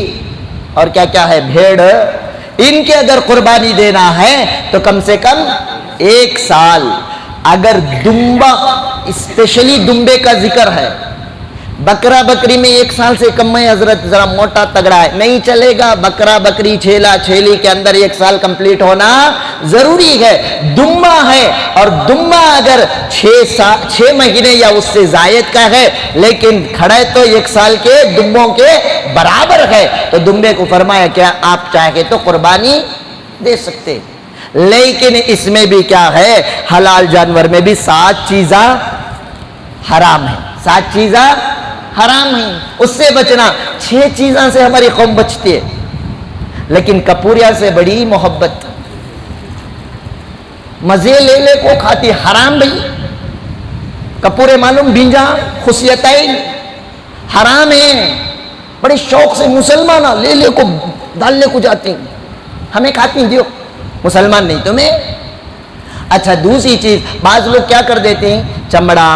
اور کیا ہے بھیڑ، ان کے اگر قربانی دینا ہے تو کم سے کم 1 سال. اگر دمبا، اسپیشلی دمبے کا ذکر ہے، بکرا بکری میں 1 سال سے کم ہے حضرت، ذرا موٹا تگڑا ہے، نہیں چلے گا. بکرا بکری چھیلا چھیلی کے اندر 1 سال کمپلیٹ ہونا ضروری ہے. دمبا ہے اور دمبا اگر 6 مہینے یا اس سے زائد کا ہے لیکن کھڑے تو 1 سال کے دمبوں کے برابر ہے، تو دمبے کو فرمایا کیا آپ چاہے تو قربانی دے سکتے. لیکن اس میں بھی کیا ہے، حلال جانور میں بھی 7 چیزاں حرام ہیں. 7 چیزاں حرام ہیں، اس سے بچنا. 6 چیزاں سے ہماری قوم بچتی ہے، لیکن کپوریا سے بڑی محبت، مزے لے لے کو کھاتی. حرام بھئی. کپورے معلوم بھینجا، خصیتین، حرام ہے. بڑے شوق سے مسلمان لے لے کو ڈالنے کو جاتے ہیں, ہمیں کھاتی ہیں دیو, مسلمان نہیں تمہیں. اچھا دوسری چیز, بعض لوگ کیا کر دیتے ہیں, چمڑا,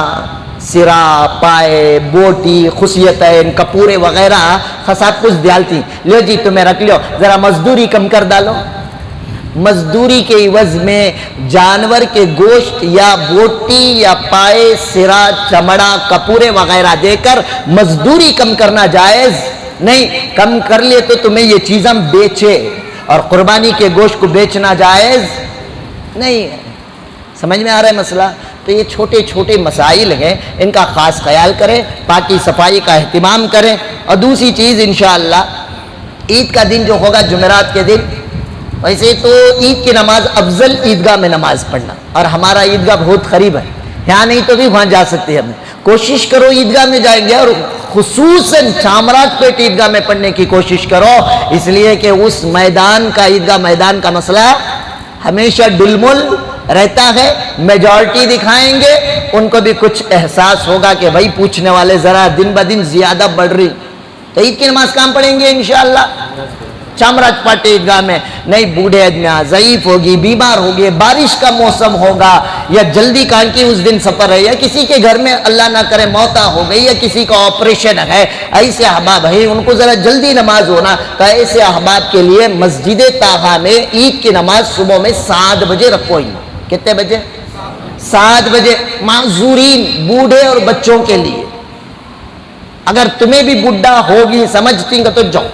سرا, پائے, بوٹی, خصیتین, کپورے وغیرہ سب کچھ ڈالتی. لو جی تمہیں رکھ لو, ذرا مزدوری کم کر ڈالو. مزدوری کے عوض میں جانور کے گوشت یا بوٹی یا پائے, سرا, چمڑا, کپورے وغیرہ دے کر مزدوری کم کرنا جائز نہیں. کم کر لیے تو تمہیں یہ چیز ہم بیچے, اور قربانی کے گوشت کو بیچنا جائز نہیں ہے. سمجھ میں آ رہا ہے مسئلہ؟ تو یہ چھوٹے چھوٹے مسائل ہیں, ان کا خاص خیال کریں, پاکی صفائی کا اہتمام کریں. اور دوسری چیز انشاءاللہ عید کا دن جو ہوگا جمعرات کے دن, ویسے تو عید کی نماز افضل عیدگاہ میں نماز پڑھنا, اور ہمارا عیدگاہ بہت قریب ہے, یہاں نہیں تو بھی وہاں جا سکتے ہیں. ہمیں کوشش کرو عیدگاہ میں جائیں گے, اور خصوصاً چامراج پیٹ عیدگاہ میں پڑھنے کی کوشش کرو, اس لیے کہ اس میدان کا, عیدگاہ میدان کا مسئلہ ہمیشہ ڈلمل رہتا ہے. میجورٹی دکھائیں گے, ان کو بھی کچھ احساس ہوگا کہ بھائی پوچھنے والے ذرا دن بدن زیادہ بڑھ رہی, تو عید کی نماز کہاں پڑھیں گے انشاءاللہ؟ چامراج پاٹی عیدگاہ میں. نہیں, بوڑھے آدمیاں ضعیف ہوگی, بیمار ہوگی, بارش کا موسم ہوگا, یا جلدی کان کی اس دن سفر ہے, یا کسی کے گھر میں اللہ نہ کرے موتا ہو گئی, یا کسی کا آپریشن ہے, ایسے احباب ہیں ان کو ذرا جلدی نماز ہونا, تو ایسے احباب کے لیے مسجد طٰہٰ میں عید کی نماز صبح میں 7 بجے رکھو ہی. کتنے بجے؟ 7 بجے. معذورین, بوڑھے اور بچوں کے لیے. اگر تمہیں بھی بڈھا ہوگی سمجھتی گا تو جاؤ,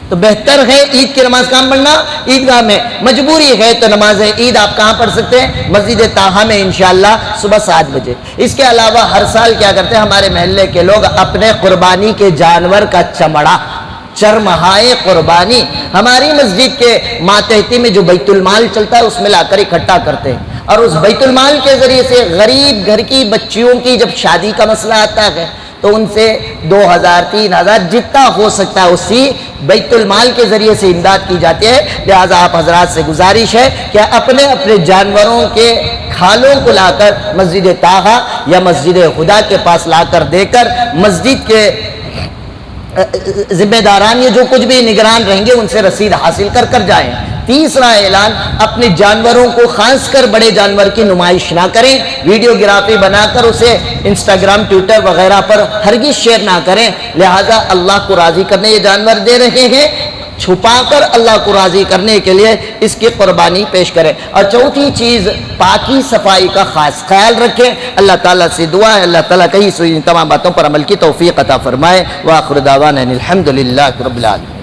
تو بہتر ہے عید کی نماز کہاں پڑھنا؟ عیدگاہ میں. مجبوری ہے تو نماز عید آپ کہاں پڑھ سکتے ہیں؟ مسجد طٰہٰ میں انشاءاللہ صبح 7 بجے. اس کے علاوہ ہر سال کیا کرتے ہیں ہمارے محلے کے لوگ, اپنے قربانی کے جانور کا چمڑا, چرمہائے قربانی, ہماری مسجد کے ماتحتی میں جو بیت المال چلتا ہے اس میں لا کر اکٹھا کرتے ہیں, اور اس بیت المال کے ذریعے سے غریب گھر کی بچیوں کی جب شادی کا مسئلہ آتا ہے تو ان سے 2000 3000 جتنا ہو سکتا ہے اسی بیت المال کے ذریعے سے امداد کی جاتی ہے. لہذا آپ حضرات سے گزارش ہے کہ اپنے اپنے جانوروں کے کھالوں کو لا کر مسجد طٰہٰ یا مسجد خدا کے پاس لا کر دے کر مسجد کے ذمہ داران یا جو کچھ بھی نگران رہیں گے ان سے رسید حاصل کر کر جائیں. تیسرا اعلان, اپنے جانوروں کو خاص کر بڑے جانور کی نمائش نہ کریں, ویڈیوگرافی بنا کر اسے انسٹاگرام, ٹویٹر وغیرہ پر ہرگز شیئر نہ کریں. لہذا اللہ کو راضی کرنے یہ جانور دے رہے ہیں, چھپا کر اللہ کو راضی کرنے کے لیے اس کی قربانی پیش کریں. اور چوتھی چیز, پاکی صفائی کا خاص خیال رکھیں. اللہ تعالیٰ سے دعا ہے اللہ تعالیٰ کہیں سوئی ان تمام باتوں پر عمل کی توفیق عطا فرمائے. وآخر دعوانا الحمدللہ رب العالمین.